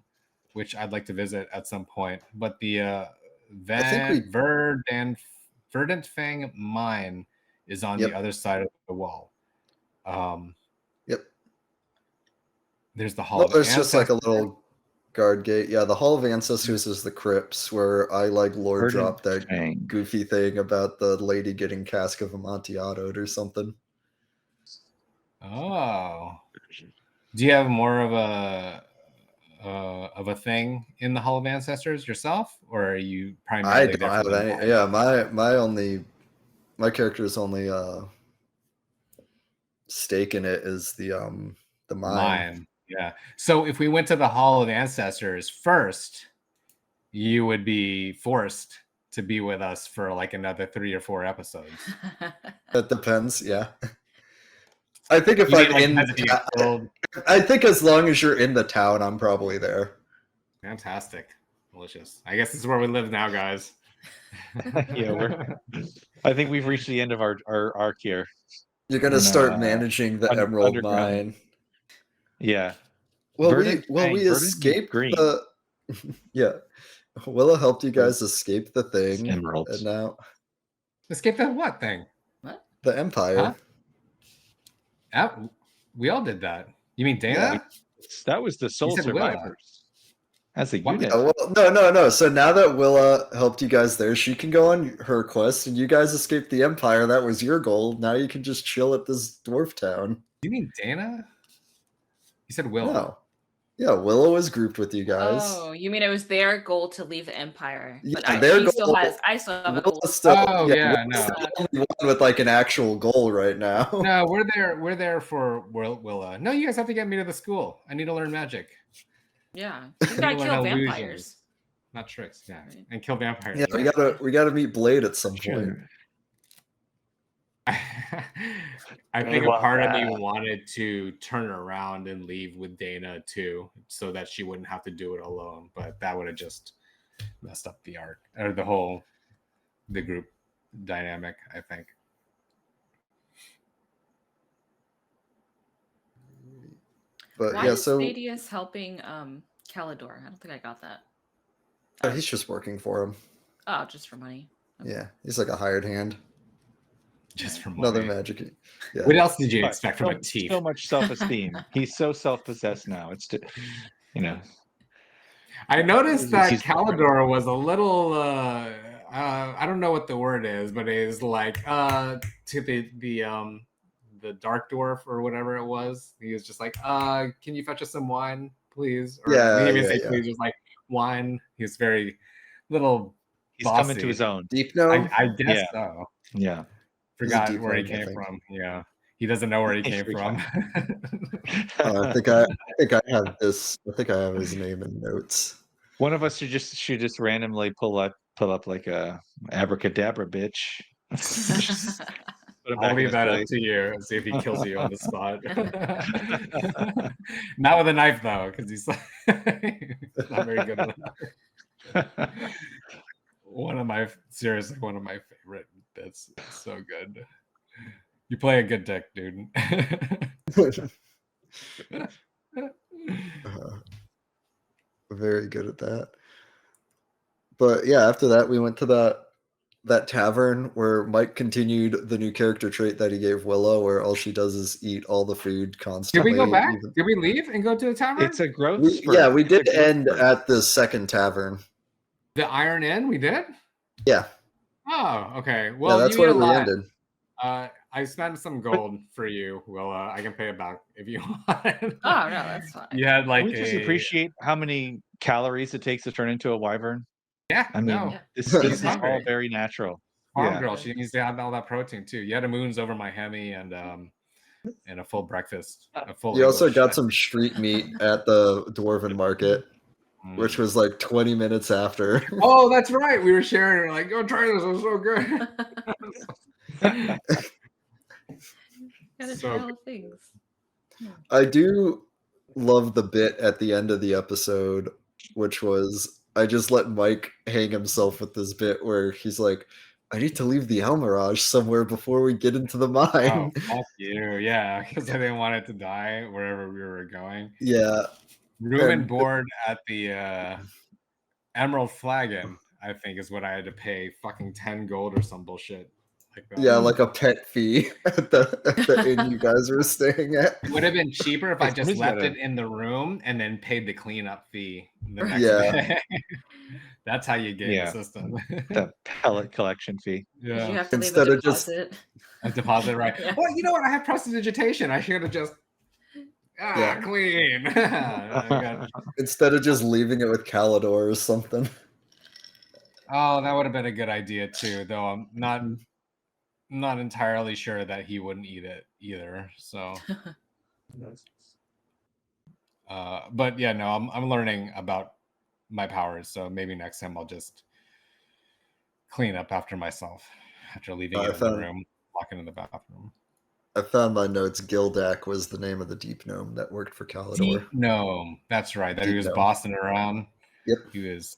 S2: which I'd like to visit at some point. But the Verdant Fang Mine is on the other side of the wall. There's the Hall of
S1: There's
S2: Ancestors.
S1: just like a little guard gate. Yeah, the Hall of Ancestors is the crypts where I like lore dropped that goofy thing about the lady getting Cask of Amontillado or something.
S2: Oh, do you have more of a thing in the Hall of Ancestors yourself, or are you primarily?
S1: I don't have any. Yeah, my character's only stake in it is the mine.
S2: Yeah. So if we went to the Hall of Ancestors first, you would be forced to be with us for like another 3 or 4 episodes.
S1: That depends. Yeah. I think if I'm in, I think as long as you're in the town, I'm probably there.
S2: Fantastic, delicious. I guess this is where we live now, guys.
S4: Yeah, I think we've reached the end of our arc here.
S1: You're gonna start managing the Emerald Mine.
S4: Yeah.
S1: Well, we escaped the. Yeah, Willa helped you guys escape the thing.
S4: Emeralds.
S1: And now
S2: escape the what thing?
S3: What?
S1: The Empire.
S2: Huh? We all did that. You mean Dana?
S1: Yeah.
S4: That was the sole
S2: said Willa.
S4: survivors as a
S2: What?
S4: unit.
S1: Yeah, well, no. So now that Willa helped you guys there, she can go on her quest, and you guys escaped the Empire. That was your goal. Now you can just chill at this dwarf town.
S2: You mean Dana? You said Willa.
S1: No. Yeah, Willa was grouped with you guys.
S3: Oh, you mean it was their goal to leave the Empire?
S1: Yeah,
S3: But
S1: their
S3: I
S1: goal-
S3: still have a goal.
S1: Willa's still,
S2: Oh, yeah,
S1: Willa's
S2: no.
S1: still the only one with like an actual goal right now.
S2: No, we're there for Willa. No, you guys have to get me to the school. I need to learn magic.
S3: Yeah, you gotta kill vampires.
S2: Illusions. Not tricks, yeah. And kill vampires.
S1: Yeah,
S2: right?
S1: we gotta meet Blade at some
S4: Sure.
S1: point.
S2: I think a part of me wanted to turn around and leave with Dana too, so that she wouldn't have to do it alone. But that would have just messed up the arc or the group dynamic, I think.
S1: But
S3: Why
S1: yeah,
S3: is
S1: so
S3: Thaddeus helping Calidor? I don't think I got that.
S1: he's just working for him.
S3: Oh, just for money. Okay.
S1: Yeah, he's like a hired hand.
S2: Just from
S1: Another magic. Yeah.
S2: What else did you
S4: But
S2: expect from a thief?
S4: So much self-esteem. He's so self-possessed now. It's,
S2: I noticed that
S4: He's-
S2: Calidor was a little I don't know what the word is, but it is like to the dark dwarf or whatever it was. He was just like, can you fetch us some wine, please? Or
S1: Yeah,
S2: he didn't even
S1: yeah,
S2: say please, just like wine. He was very little
S4: He's
S2: bossy.
S4: coming to his own.
S1: Deep gnome.
S2: I guess
S4: Yeah.
S2: so.
S4: Yeah.
S2: Forgot
S1: deep
S2: where he
S1: gnome, I
S2: came
S1: think.
S2: from. Yeah. He doesn't know where he came from.
S1: I think I have this. I think I have his name in notes.
S4: One of us should just randomly pull up like a abracadabra bitch. Put him back
S2: I'll
S4: in
S2: leave
S4: his
S2: that up
S4: place.
S2: to you and see if he kills you on the spot. Not with a knife though, because he's not very good with a knife. One of my favorite bits. It's so good. You play a good deck, dude.
S1: Very good at that. But yeah, after that, we went to that tavern where Mike continued the new character trait that he gave Willow, where all she does is eat all the food
S2: Did
S1: constantly.
S2: we go back? Did we leave and go to the tavern?
S4: It's a growth
S1: We
S4: spurt.
S1: we
S4: It's a
S1: did
S4: growth
S1: end
S4: spurt.
S1: at the second tavern.
S2: The Iron Inn. We did.
S1: Yeah,
S2: Oh, okay. Well,
S1: yeah, that's
S2: you eat
S1: where
S2: a
S1: we
S2: lot.
S1: ended.
S2: I spent some gold for you. Well, I can pay it back if you want.
S3: Oh no, that's fine.
S2: You had like
S4: we just appreciate how many calories it takes to turn into a wyvern.
S2: Yeah,
S4: I mean,
S2: no.
S3: Yeah.
S4: this
S1: He's
S4: is all
S2: hungry.
S4: very natural.
S2: Farm
S4: Yeah.
S2: girl. She needs to have all that protein too. You had a moons over my hemi and a full breakfast. A full
S1: You also
S2: English.
S1: got some street meat at the Dwarven Market,
S2: Mm.
S1: which was like 20 minutes after.
S2: Oh, that's right. We were sharing. We're like, go try this. It's so good.
S3: Gotta
S2: So
S3: try all the things.
S1: I do love the bit at the end of the episode, which was I just let Mike hang himself with this bit where he's like, I need to leave the Almirage somewhere before we get into the
S2: Oh,
S1: mine.
S2: fuck you. Yeah, because I didn't want it to die wherever we were going.
S1: Yeah.
S2: Room and
S1: And-
S2: board at the Emerald Flagon, I think, is what I had to pay. Fucking 10 gold or some bullshit like that.
S1: Yeah, like a pet fee at the inn you guys were staying at.
S2: It would have been cheaper if I just
S4: Somebody's
S2: left
S4: gotta-
S2: it in the room and then paid the cleanup fee the next
S1: Yeah.
S2: day. That's how you get
S4: Yeah.
S2: the system.
S4: The pellet collection fee.
S3: Did you
S2: Yeah.
S3: have to leave
S1: Instead
S3: a
S1: of just-
S3: deposit?
S2: A deposit, right?
S3: Yeah.
S2: Well, you know what? I have prestidigitation. I should have just
S1: Yeah.
S2: clean. I got-
S1: Instead of just leaving it with Calidor or something.
S2: Oh, that would have been a good idea too, though I'm not entirely sure that he wouldn't eat it either. So but yeah, no, I'm learning about my powers, so maybe next time I'll just clean up after myself after leaving it in the room, locking in the bathroom.
S1: I found my notes. Gildak was the name of the deep gnome that worked for Calidor.
S2: Deep gnome, that's right. That he
S1: Deep
S2: was
S1: gnome.
S2: bossing around.
S1: Yep.
S2: He was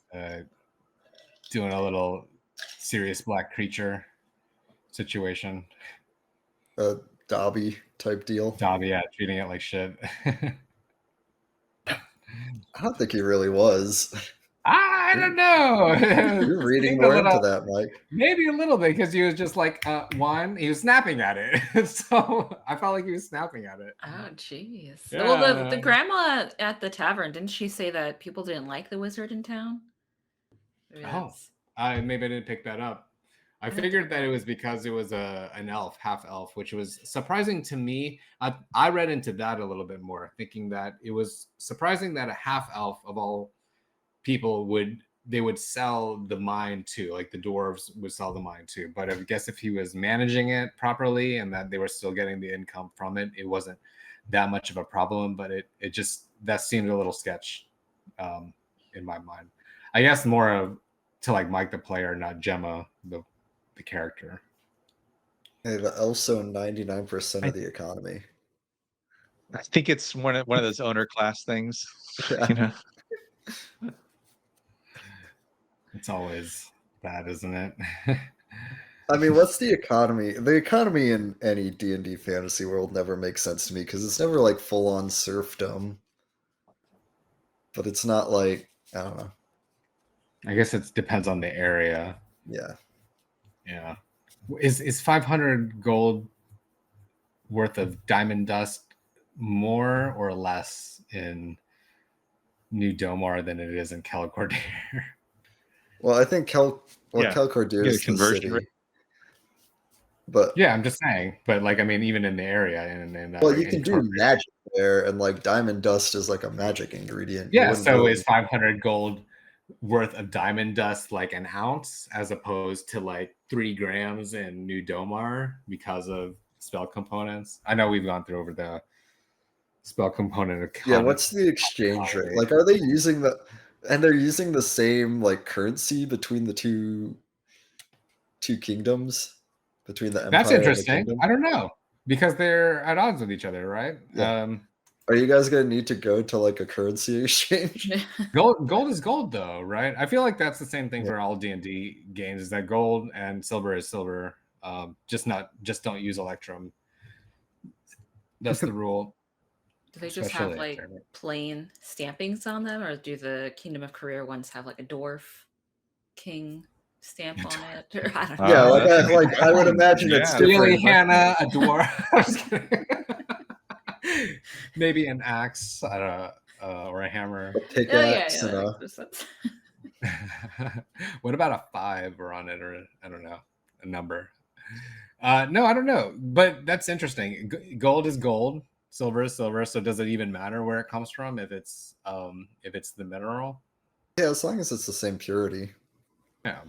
S2: doing a little serious black creature situation.
S1: A Dobby type deal.
S2: Dobby, yeah, treating it like shit.
S1: I don't think he really was.
S2: I don't know.
S1: You're reading
S2: Seemed
S1: more into that, Mike.
S2: Maybe a little bit, because he was just like he was snapping at it. So I felt like he was snapping at it.
S3: Oh, jeez.
S2: Yeah.
S3: Well, the grandma at the tavern, didn't she say that people didn't like the wizard in town? Maybe that's-
S2: Maybe I didn't pick that up. I figured that it was because it was an elf, half elf, which was surprising to me. I read into that a little bit more, thinking that it was surprising that a half elf of all people would sell the mine to, like the dwarves would sell the mine to. But I guess if he was managing it properly and that they were still getting the income from it, it wasn't that much of a problem. But it just, that seemed a little sketch in my mind. I guess more of to like Mike the player, not Gemma the character.
S1: Hey, the elves own 99% of the economy.
S4: I think it's one of those owner class things.
S1: Yeah.
S2: It's always that, isn't it?
S1: I mean, what's the economy? The economy in any D&D fantasy world never makes sense to me, because it's never like full-on serfdom. But it's not like, I don't know.
S2: I guess it depends on the area.
S1: Yeah.
S2: Yeah. Is 500 gold worth of diamond dust more or less in New Domar than it is in Kelcordir?
S1: Well, I think Kelcordir is the
S4: conversion
S1: city.
S4: rate.
S1: But
S2: yeah, I'm just saying. But like, I mean, even in the area,
S1: well, you can do magic there, and like diamond dust is like a magic ingredient.
S2: Yeah. So is 500 gold worth of diamond dust like an ounce, as opposed to like 3 grams in New Domar because of spell components? I know we've gone through over the spell component.
S1: Yeah, what's the exchange rate? Like, are they using they're using the same like currency between the two kingdoms, between the empire?
S2: That's interesting.
S1: And the kingdom?
S2: I don't know, because they're at odds with each other, right?
S1: Yeah. Are you guys gonna need to go to like a currency exchange?
S2: Gold is gold, though, right? I feel like that's the same thing for all D&D games. Is that gold and silver is silver? Just don't use Electrum. That's the rule.
S3: Do they just have like plain stampings on them, or do the Kingdom of Career ones have like a dwarf king stamp on it? Or, I don't know.
S1: Yeah, I would imagine it's different.
S2: Really, Hannah, a dwarf. Maybe an axe or a hammer.
S1: Pickaxe.
S2: What about a 5 or on it, or I don't know, a number? No, I don't know, but that's interesting. Gold is gold, silver is silver. So does it even matter where it comes from if it's the mineral?
S1: Yeah, as long as it's the same purity.
S2: Yeah.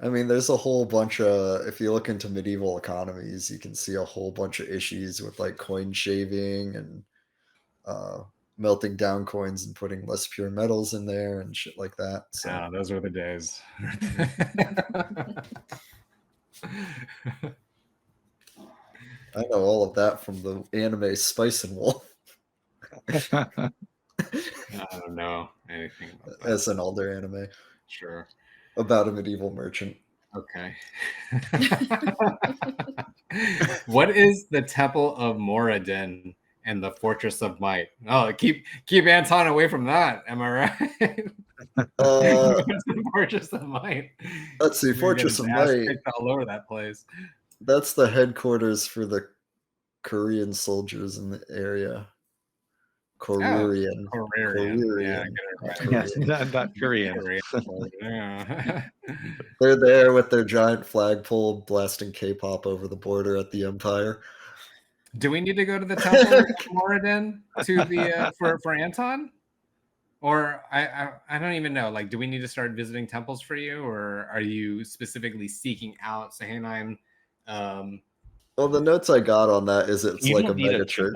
S1: I mean, there's a whole bunch of, if you look into medieval economies, you can see a whole bunch of issues with like coin shaving and melting down coins and putting less pure metals in there and shit like that. So
S2: yeah, those were the days.
S1: I know all of that from the anime Spice and Wolf.
S2: I don't know anything about that.
S1: As an older anime.
S2: Sure.
S1: About a medieval merchant.
S2: Okay. What is the Temple of Moradin and the Fortress of Might? Oh, keep Anton away from that. Am I right? Fortress of Might.
S1: Let's see, Fortress of Might.
S2: All over that place.
S1: That's the headquarters for the Korean soldiers in the area. Korean.
S2: Oh, Korean.
S4: Yeah, not Korean.
S2: Yeah.
S1: They're there with their giant flagpole blasting K-pop over the border at the Empire.
S2: Do we need to go to the Temple of Moradin to the for Anton? Or I don't even know. Like, do we need to start visiting temples for you, or are you specifically seeking out Sahanine?
S1: Well, the notes I got on that is it's like a mega church.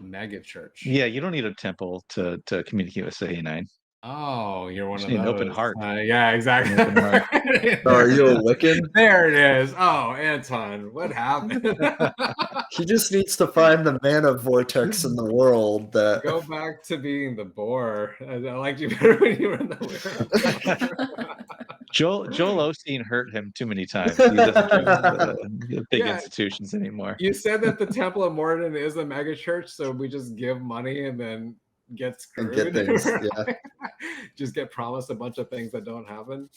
S2: Mega church.
S4: Yeah, you don't need a temple to communicate with Sahanine.
S2: Oh, you're one of those.
S4: An open heart.
S2: Yeah, exactly.
S1: Oh, are you a Wiccan?
S2: There it is. Oh, Anton, what happened?
S1: He just needs to find the mana vortex in the world that.
S2: Go back to being the boar. I liked you better when you were in the were.
S4: Joel Osteen hurt him too many times. He doesn't do big institutions anymore.
S2: You said that the Temple of Moradin is a mega church, so we just give money and then get screwed.
S1: get things, yeah.
S2: Just get promised a bunch of things that don't happen.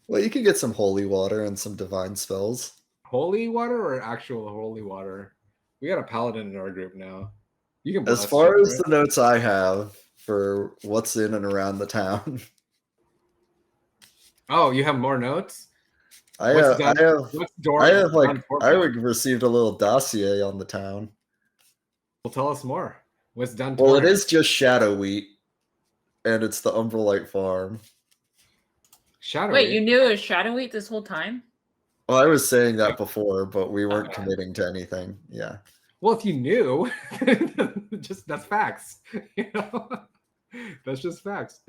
S1: Well, you can get some holy water and some divine spells.
S2: Holy water or actual holy water? We got a paladin in our group now. You can
S1: As
S2: bless
S1: far
S2: shit,
S1: as the notes I have for what's in and around the town,
S2: Oh, you have more notes?
S1: I
S2: What's done-
S1: have
S2: What's door?
S1: I have like
S2: done for
S1: I
S2: you?
S1: received a little dossier on the town.
S2: Well, tell us more. What's done?
S1: Well, it
S2: Torrent?
S1: is just Shadow Wheat, and it's the Umbralite farm.
S2: Shadow.
S3: Wait, you knew it was Shadow Wheat this whole time?
S1: Well, I was saying that before, but we weren't committing to anything. Yeah.
S2: Well, if you knew, just that's facts. You know, that's just facts.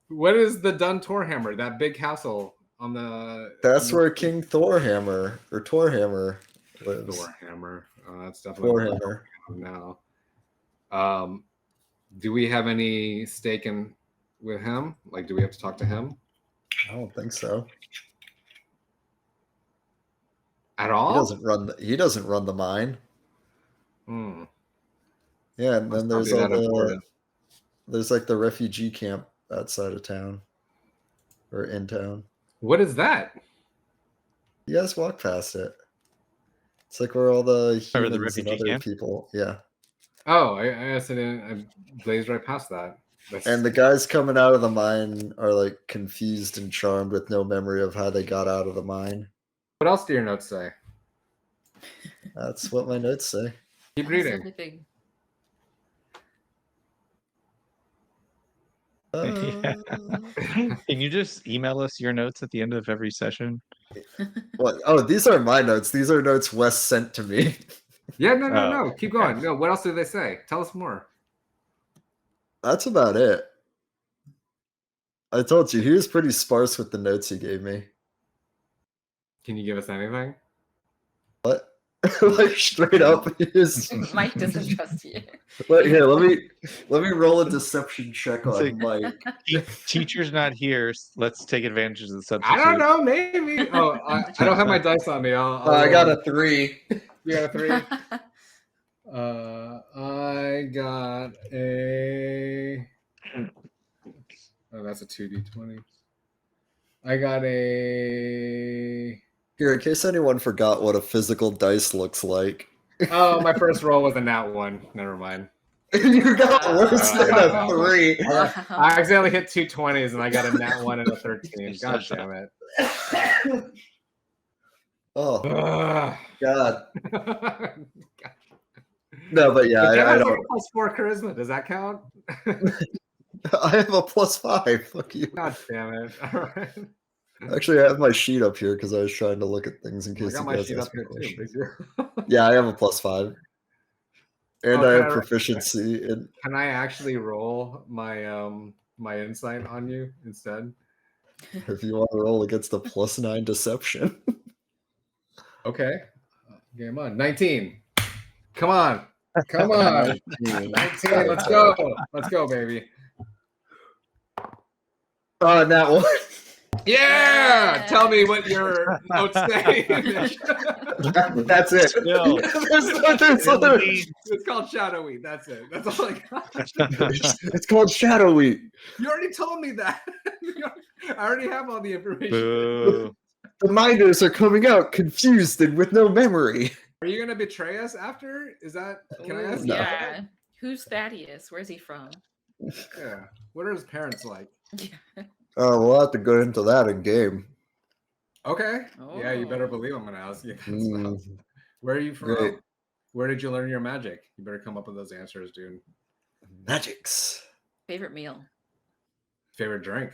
S2: What is the Dun Torhammer? That big castle on the.
S1: That's where King Thorhammer or Torhammer lives.
S2: Thorhammer. That's definitely
S1: Thorhammer.
S2: now. Do we have any stake in with him? Like, do we have to talk to him
S1: I don't think so.
S2: at all?
S1: He doesn't run the mine.
S2: Hmm.
S1: Yeah, and then there's all
S2: important.
S1: there's like the refugee camp outside of town or in town.
S2: What is that?
S1: You guys walk past it. It's like where all the
S4: Or the
S1: humans and
S4: refugee
S1: other
S4: camp?
S1: people. Yeah.
S2: Oh, I guess I didn't. I blazed right past that.
S1: And the guys coming out of the mine are like confused and charmed with no memory of how they got out of the mine.
S2: What else do your notes say?
S1: That's what my notes say.
S2: Keep
S3: That's
S2: reading.
S3: everything.
S4: Can you just email us your notes at the end of every session?
S1: What? Oh, these are my notes. These are notes Wes sent to me.
S2: Yeah, no.
S4: Oh,
S2: Keep going. No, what else do they say? Tell us more.
S1: That's about it. I told you, he was pretty sparse with the notes he gave me.
S2: Can you give us anything?
S1: What? Like straight up, his...
S3: Mike doesn't trust you.
S1: Here, let me roll a deception check on Mike.
S4: Teacher's not here. Let's take advantage of the substitute.
S2: I don't know. Maybe. Oh, I don't have my dice on me.
S1: I got a 3.
S2: You got a 3. I got a. Oh, that's a 2d20. I got a.
S1: Here, in case anyone forgot what a physical dice looks like.
S2: Oh, my first roll was a nat 1. Never mind.
S1: You got worse than a 3.
S2: I accidentally hit 2 20s and I got a nat 1 and a 13. God damn it.
S1: Oh,
S2: Ugh.
S1: God. No, but yeah,
S2: But that
S1: I
S2: has
S1: don't.
S2: like a +4 charisma. Does that count?
S1: I have a +5. Fuck you.
S2: God damn it. All right.
S1: Actually, I have my sheet up here because I was trying to look at things in
S2: I
S1: case
S2: got
S1: you
S2: my
S1: guys
S2: sheet
S1: ask
S2: up
S1: me
S2: here too.
S1: questions.
S2: Big deal.
S1: Yeah, I have a +5. And
S2: Oh,
S1: I
S2: can
S1: have
S2: I-
S1: proficiency in.
S2: Can I actually roll my my insight on you instead?
S1: If you want to roll against a +9 deception.
S2: Okay. Game on. 19. Come on. Come on. 19. Let's go. Let's go, baby.
S1: That one.
S2: Yeah. Tell me what your notes say.
S1: That's it.
S4: No.
S1: There's other-
S2: It's called Shadowy. That's it. That's all I got.
S1: It's called Shadow Wheat.
S2: You already told me that. I already have all the information.
S4: Boo.
S1: The minders are coming out confused and with no memory.
S2: Are you gonna betray us after? Is that? Can I
S3: Ooh,
S2: ask?
S1: No.
S3: yeah. Who's Thaddeus? Where's he from?
S2: Yeah. What are his parents like?
S1: We'll have to go into that in game.
S2: Okay. Yeah, you better
S3: Oh.
S2: believe I'm gonna ask you that
S1: Mm,
S2: stuff. Where are you from?
S1: great.
S2: Where did you learn your magic? You better come up with those answers, dude.
S1: Magics.
S3: Favorite meal?
S2: Favorite drink?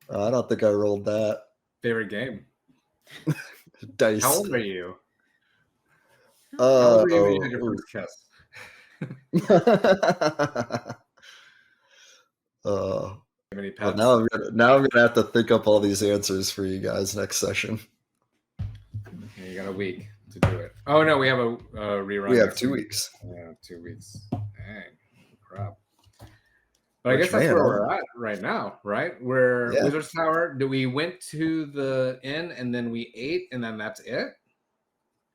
S1: I don't think I rolled that.
S2: Favorite game?
S1: Dice.
S2: How old are you? How old were you when you had your
S1: Oh,
S2: first kiss?
S1: oh.
S2: Have any
S1: Well,
S2: pets?
S1: now I'm gonna have to think up all these answers for you guys next session.
S2: Yeah, you got a week to do it. Oh no, we have a rerun.
S1: We have
S2: next
S1: 2
S2: week.
S1: weeks.
S2: Yeah, 2 weeks. Dang, crap. But I
S1: Which,
S2: guess that's
S1: man,
S2: where we're at right now, right? We're
S1: Yeah.
S2: Wizard's Tower. We went to the inn and then we ate and then that's it.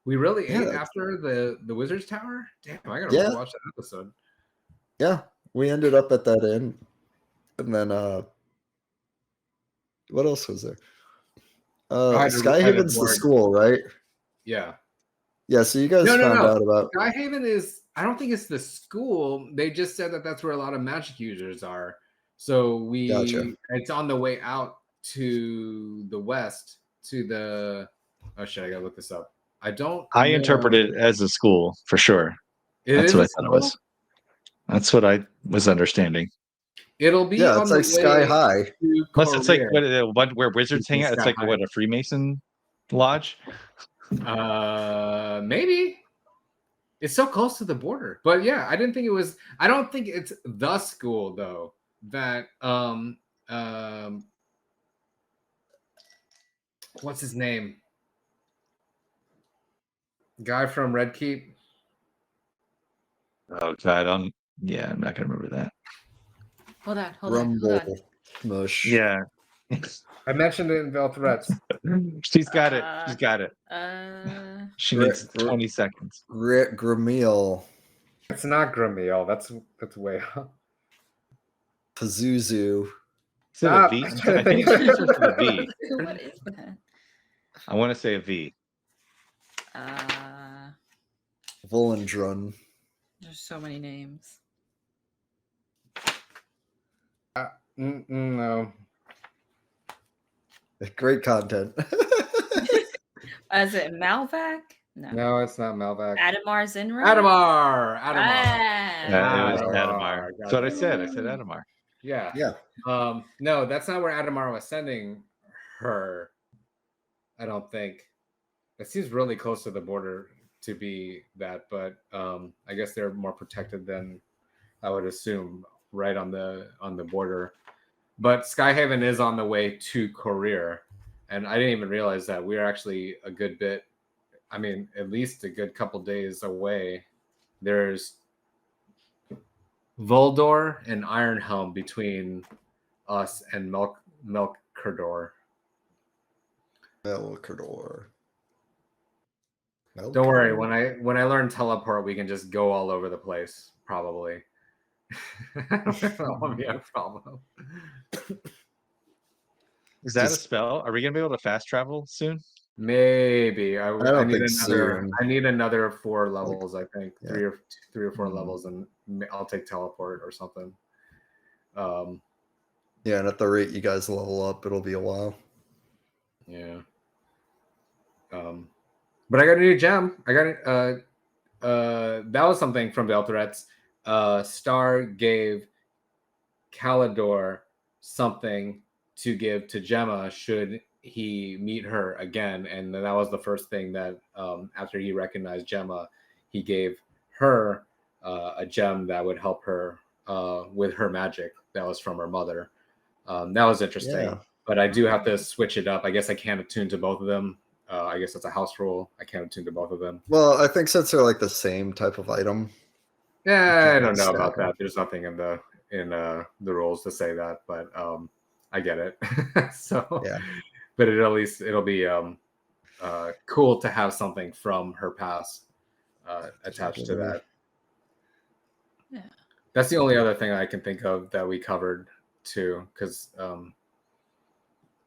S2: We really ate
S1: Yeah.
S2: after the Wizard's Tower. Damn, I gotta
S1: Yeah.
S2: watch that episode.
S1: Yeah, we ended up at that inn, and then what else was there?
S2: I had a
S1: Skyhaven's the
S2: board.
S1: school, right?
S2: Yeah.
S1: Yeah. So you guys found out about
S2: Skyhaven is. I don't think it's the school. They just said that that's where a lot of magic users are. So it's on the way out to the west to the. Oh shit! I gotta look this up. I
S4: interpret it as a school for sure. That's what I thought it was. That's what I was understanding.
S2: It'll be
S1: it's like Sky High.
S4: Unless it's like where wizards hang out. It's like what, a Freemason lodge?
S2: Maybe. It's so close to the border. But yeah, I don't think it's the school though. That what's his name? Guy from Red Keep.
S4: Oh God, I'm not gonna remember that.
S3: Hold on.
S1: Mush.
S4: Yeah.
S2: I mentioned it in Bell Threats.
S4: She's got it. She's got it. She needs 20 seconds.
S1: Gramiel.
S2: It's not Gramiel. That's way up.
S1: Pazuzu.
S4: Is it a V? I think it's just a V.
S3: What is that?
S4: I want to say a V.
S1: Volendrun.
S3: There's so many names.
S2: No.
S1: Great content.
S3: Is it Malvac?
S2: No, it's not Malvac.
S3: Adamar Zinra?
S2: Adamar.
S4: Yeah, it was Adamar. That's what I said. I said Adamar.
S2: Yeah.
S1: Yeah.
S2: No, that's not where Adamar was sending her. I don't think. It seems really close to the border to be that, but I guess they're more protected than I would assume, right on the border. But Skyhaven is on the way to Korea, and I didn't even realize that we're actually a good bit. I mean, at least a good couple days away. There's Voldor and Ironhelm between us and Melkerdor.
S1: Melkerdor.
S2: Don't worry. When I learn teleport, we can just go all over the place. Probably. That won't be a problem.
S4: Is that a spell? Are we gonna be able to fast travel soon?
S2: Maybe. I need another.
S1: Soon.
S2: I need another 4 levels. I think
S1: Yeah.
S2: three or four levels, and I'll take teleport or something.
S1: Yeah, and at the rate you guys level up, it'll be a while.
S2: Yeah. But I got a new gem. I got it. That was something from Bell Threats. Star gave Kalidor something to give to Gemma should he meet her again, and that was the first thing that after he recognized Gemma, he gave her a gem that would help her with her magic that was from her mother. That was interesting.
S1: Yeah.
S2: But I do have to switch it up. I guess I can't attune to both of them. I guess that's a house rule. I can't attune to both of them.
S1: Well, I think since they're like the same type of item.
S2: Yeah, I don't know about that. There's nothing in the rules to say that, but I get it. So
S1: yeah.
S2: But it'll be cool to have something from her past attached to that.
S3: Yeah.
S2: That's the only other thing I can think of that we covered too, because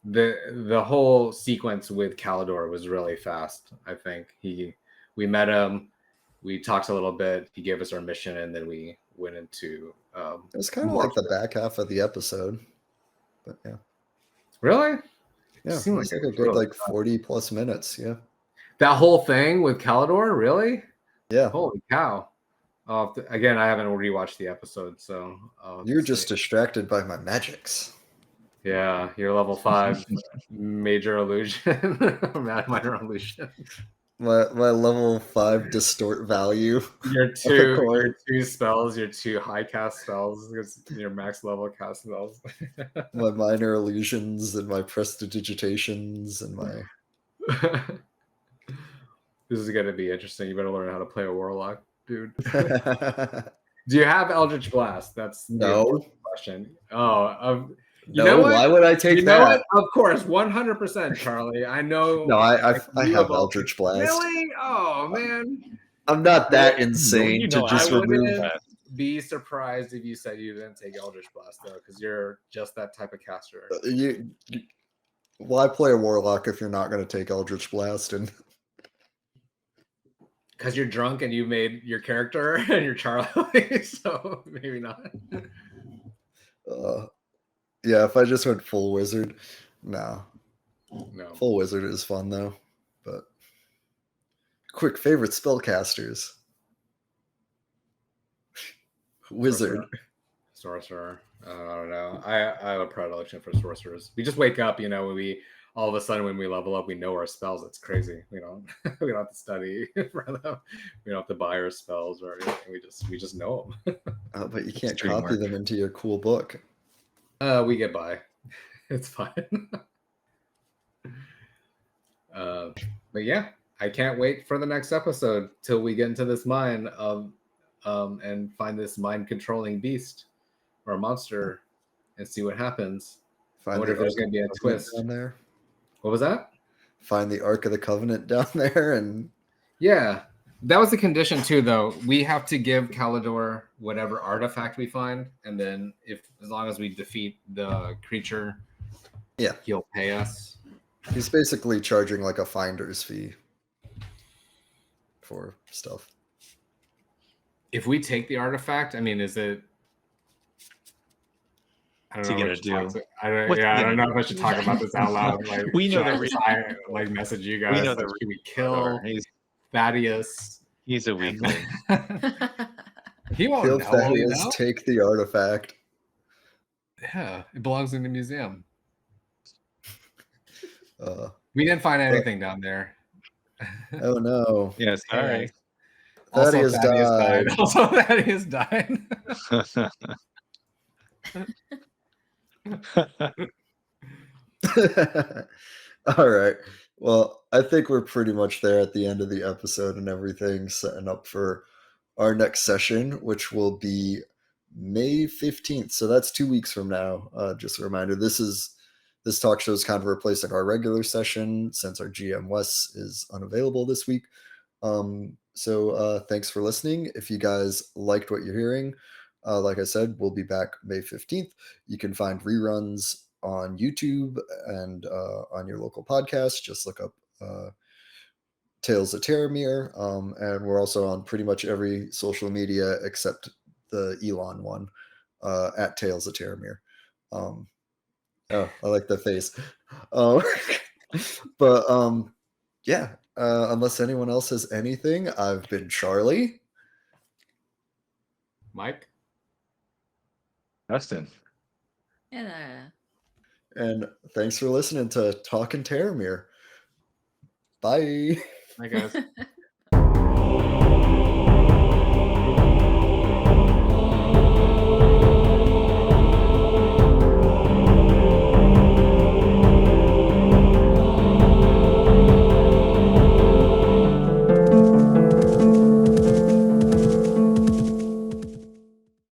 S2: the whole sequence with Kalidor was really fast. I think we met him, we talked a little bit, he gave us our mission, and then we went into
S1: it was kind of like the back half of the episode. But yeah.
S2: Really?
S1: Yeah,
S2: it seemed
S1: like a good like 40 plus minutes. Yeah.
S2: That whole thing with Kalidor, really?
S1: Yeah.
S2: Holy cow. Again, I haven't rewatched the episode, so
S1: you're just distracted by my magics.
S2: Yeah, you're level 5 major illusion, minor illusion.
S1: My level 5 distort value.
S2: Your two spells, your 2 high cast spells, your max level cast spells.
S1: My minor illusions and my prestidigitations and my.
S2: This is gonna be interesting. You better learn how to play a warlock, dude. Do you have Eldritch Blast? That's
S1: no
S2: question. Oh,
S1: you know what? Why would I take that?
S2: Of course, 100%, Charlie. I know.
S1: No, I have Eldritch Blast.
S2: Really? Oh man,
S1: I'm not that insane to just remove.
S2: be surprised if you said you didn't take Eldritch Blast though, because you're just that type of caster.
S1: Why play a warlock if you're not going to take Eldritch Blast? And
S2: because you're drunk and you made your character and you're Charlie, so maybe not.
S1: Yeah, if I just went full wizard, no.
S2: Full
S1: wizard is fun though. But quick favorite spellcasters. Wizard.
S2: Sorcerer. I don't know. I have a predilection for sorcerers. We just wake up, when we all of a sudden when we level up, we know our spells. It's crazy. We don't have to study for them. We don't have to buy our spells or anything. We just know them.
S1: But you can't copy them into your cool book.
S2: We get by. It's fine. But yeah, I can't wait for the next episode till we get into this mine and find this mind controlling beast or a monster and see what happens. I wonder if there's going to be a twist
S1: down there.
S2: What was that?
S1: Find the Ark of the Covenant down there, and
S2: yeah, that was the condition too. Though we have to give Kalidor whatever artifact we find, and then as long as we defeat the creature,
S1: yeah,
S2: he'll pay us.
S1: He's basically charging like a finder's fee for stuff.
S2: If we take the artifact, I mean, is it? I don't know. I don't know if I should talk about this out loud. Like,
S4: we know
S2: that. Message you guys. Should we kill Thaddeus?
S4: He's a weakling.
S2: He won't
S1: kill
S2: know.
S1: Thaddeus, take the artifact.
S2: Yeah, it belongs in the museum.
S1: We
S2: didn't find anything down there.
S1: Oh no!
S4: Yes, all right.
S1: Thaddeus died.
S2: Also, Thaddeus died.
S1: All right. Well, I think we're pretty much there at the end of the episode and everything, setting up for our next session, which will be May 15th. So that's 2 weeks from now. Just a reminder, this talk show is kind of replacing our regular session since our GM Wes is unavailable this week. So thanks for listening. If you guys liked what you're hearing, like I said, we'll be back May 15th. You can find reruns on YouTube and on your local podcast. Just look up Tales of Terramir. And we're also on pretty much every social media except the Elon one, at Tales of Terramir. Oh, I like the face. But yeah, unless anyone else has anything, I've been Charlie.
S2: Mike.
S4: Dustin.
S1: And thanks for listening to Talkin Terramir. Bye.
S2: Bye, guys.